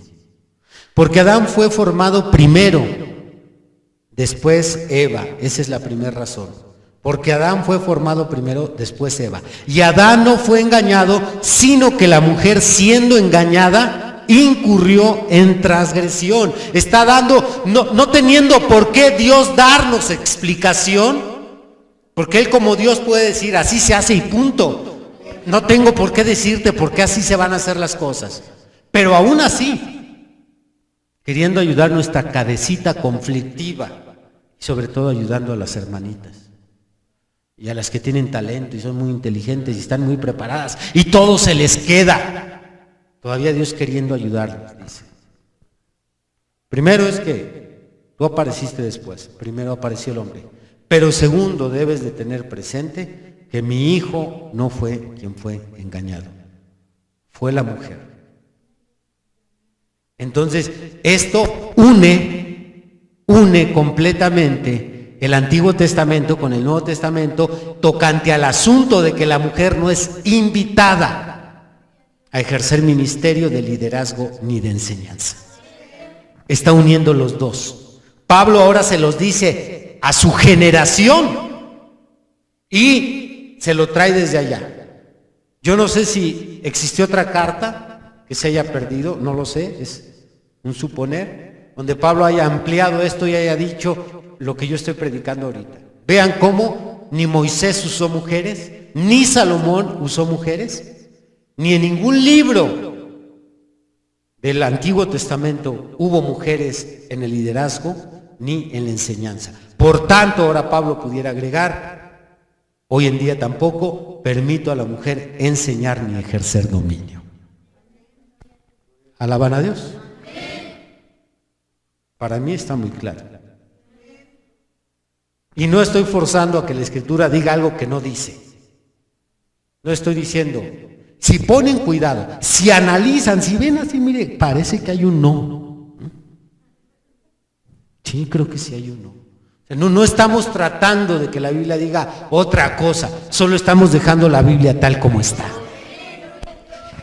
S1: Porque Adán fue formado primero, después Eva. Esa es la primera razón. Porque Adán fue formado primero, después Eva. Y Adán no fue engañado, sino que la mujer, siendo engañada, incurrió en transgresión. Está dando, no teniendo por qué Dios darnos explicación, porque Él como Dios puede decir, así se hace y punto. No tengo por qué decirte por qué así se van a hacer las cosas. Pero aún así, queriendo ayudar nuestra cabecita conflictiva, y sobre todo ayudando a las hermanitas, y a las que tienen talento y son muy inteligentes y están muy preparadas, y todo se les queda. Todavía Dios queriendo ayudarles, dice. Primero es que tú apareciste después, primero apareció el hombre. Pero segundo, debes de tener presente que mi hijo no fue quien fue engañado, fue la mujer. Entonces, esto une completamente el Antiguo Testamento con el Nuevo Testamento tocante al asunto de que la mujer no es invitada a ejercer ministerio de liderazgo ni de enseñanza. Está uniendo los dos. Pablo ahora se los dice a su generación y se lo trae desde allá. Yo no sé si existió otra carta que se haya perdido, no lo sé, es un suponer, donde Pablo haya ampliado esto y haya dicho lo que yo estoy predicando ahorita. Vean cómo ni Moisés usó mujeres, ni Salomón usó mujeres, ni en ningún libro del Antiguo Testamento hubo mujeres en el liderazgo ni en la enseñanza. Por tanto, ahora Pablo pudiera agregar, hoy en día tampoco permito a la mujer enseñar ni ejercer dominio. ¿Alaban a Dios? Para mí está muy claro. Y no estoy forzando a que la Escritura diga algo que no dice. No estoy diciendo, si ponen cuidado, si analizan, si ven así, mire, parece que hay un no. Sí, creo que sí hay un no. No estamos tratando de que la Biblia diga otra cosa, solo estamos dejando la Biblia tal como está.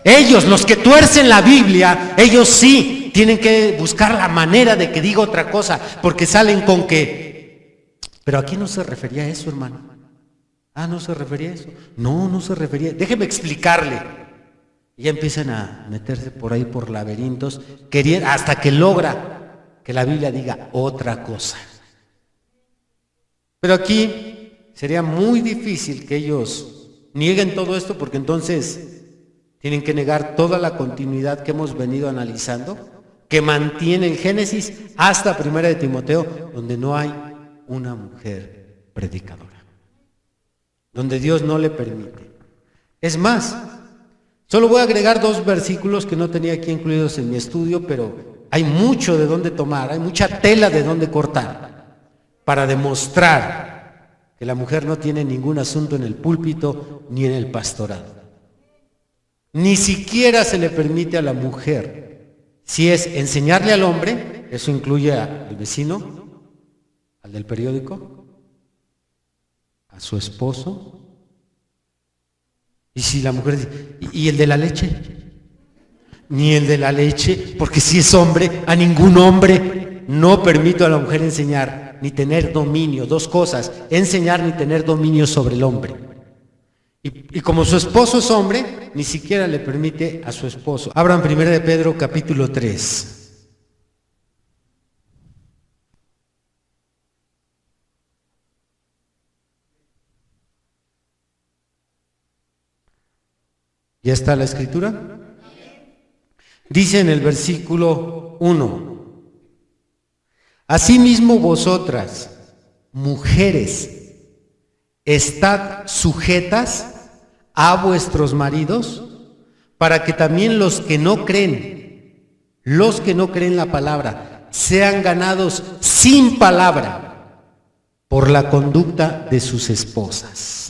S1: Ellos, los que tuercen la Biblia, ellos sí tienen que buscar la manera de que diga otra cosa, porque salen con que, pero aquí no se refería a eso, hermano. Ah, no se refería a eso. No, no se refería. Déjeme explicarle. Y ya empiezan a meterse por ahí por laberintos, hasta que logra que la Biblia diga otra cosa. Pero aquí sería muy difícil que ellos nieguen todo esto, porque entonces tienen que negar toda la continuidad que hemos venido analizando, que mantiene el Génesis hasta 1 de Timoteo, donde no hay una mujer predicadora, donde Dios no le permite. Es más, solo voy a agregar 2 versículos que no tenía aquí incluidos en mi estudio, pero hay mucho de dónde tomar, hay mucha tela de dónde cortar, para demostrar que la mujer no tiene ningún asunto en el púlpito ni en el pastorado. Ni siquiera se le permite a la mujer, si es enseñarle al hombre, eso incluye al vecino, al del periódico, a su esposo, y si la mujer dice, ¿y el de la leche? Ni el de la leche, porque si es hombre, a ningún hombre no permito a la mujer enseñar ni tener dominio. 2 cosas, enseñar ni tener dominio sobre el hombre. Y como su esposo es hombre, ni siquiera le permite a su esposo. Abran 1 de Pedro capítulo 3. ¿Ya está la escritura? Dice en el versículo 1: Asimismo vosotras, mujeres, estad sujetas a vuestros maridos, para que también los que no creen la palabra, sean ganados sin palabra por la conducta de sus esposas.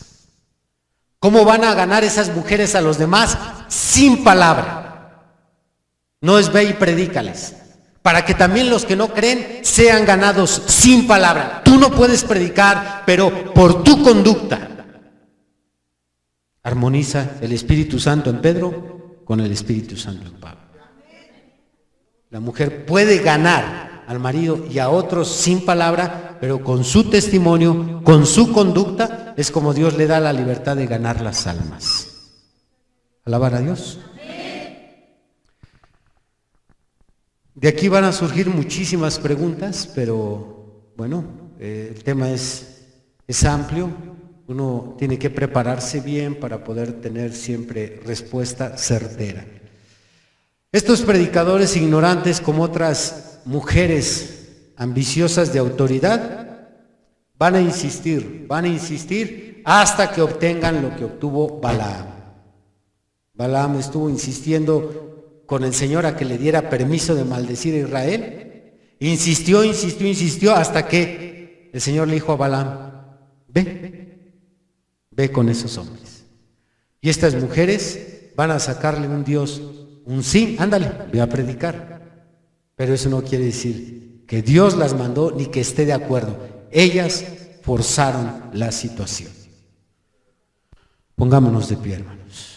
S1: ¿Cómo van a ganar esas mujeres a los demás? Sin palabra. No es ve y predícales. Para que también los que no creen sean ganados sin palabra. Tú no puedes predicar, pero por tu conducta. Armoniza el Espíritu Santo en Pedro con el Espíritu Santo en Pablo. La mujer puede ganar al marido y a otros sin palabra, pero con su testimonio, con su conducta, es como Dios le da la libertad de ganar las almas. ¿Alabar a Dios? De aquí van a surgir muchísimas preguntas, pero bueno, el tema es amplio. Uno tiene que prepararse bien para poder tener siempre respuesta certera. Estos predicadores ignorantes, como otras mujeres ambiciosas de autoridad, van a insistir hasta que obtengan lo que obtuvo Balaam. Balaam estuvo insistiendo con el Señor a que le diera permiso de maldecir a Israel. Insistió hasta que el Señor le dijo a Balaam: ve con esos hombres. Y estas mujeres van a sacarle un Dios, un sí, ándale, ve a predicar. Pero eso no quiere decir que Dios las mandó ni que esté de acuerdo. Ellas forzaron la situación. Pongámonos de pie, hermanos.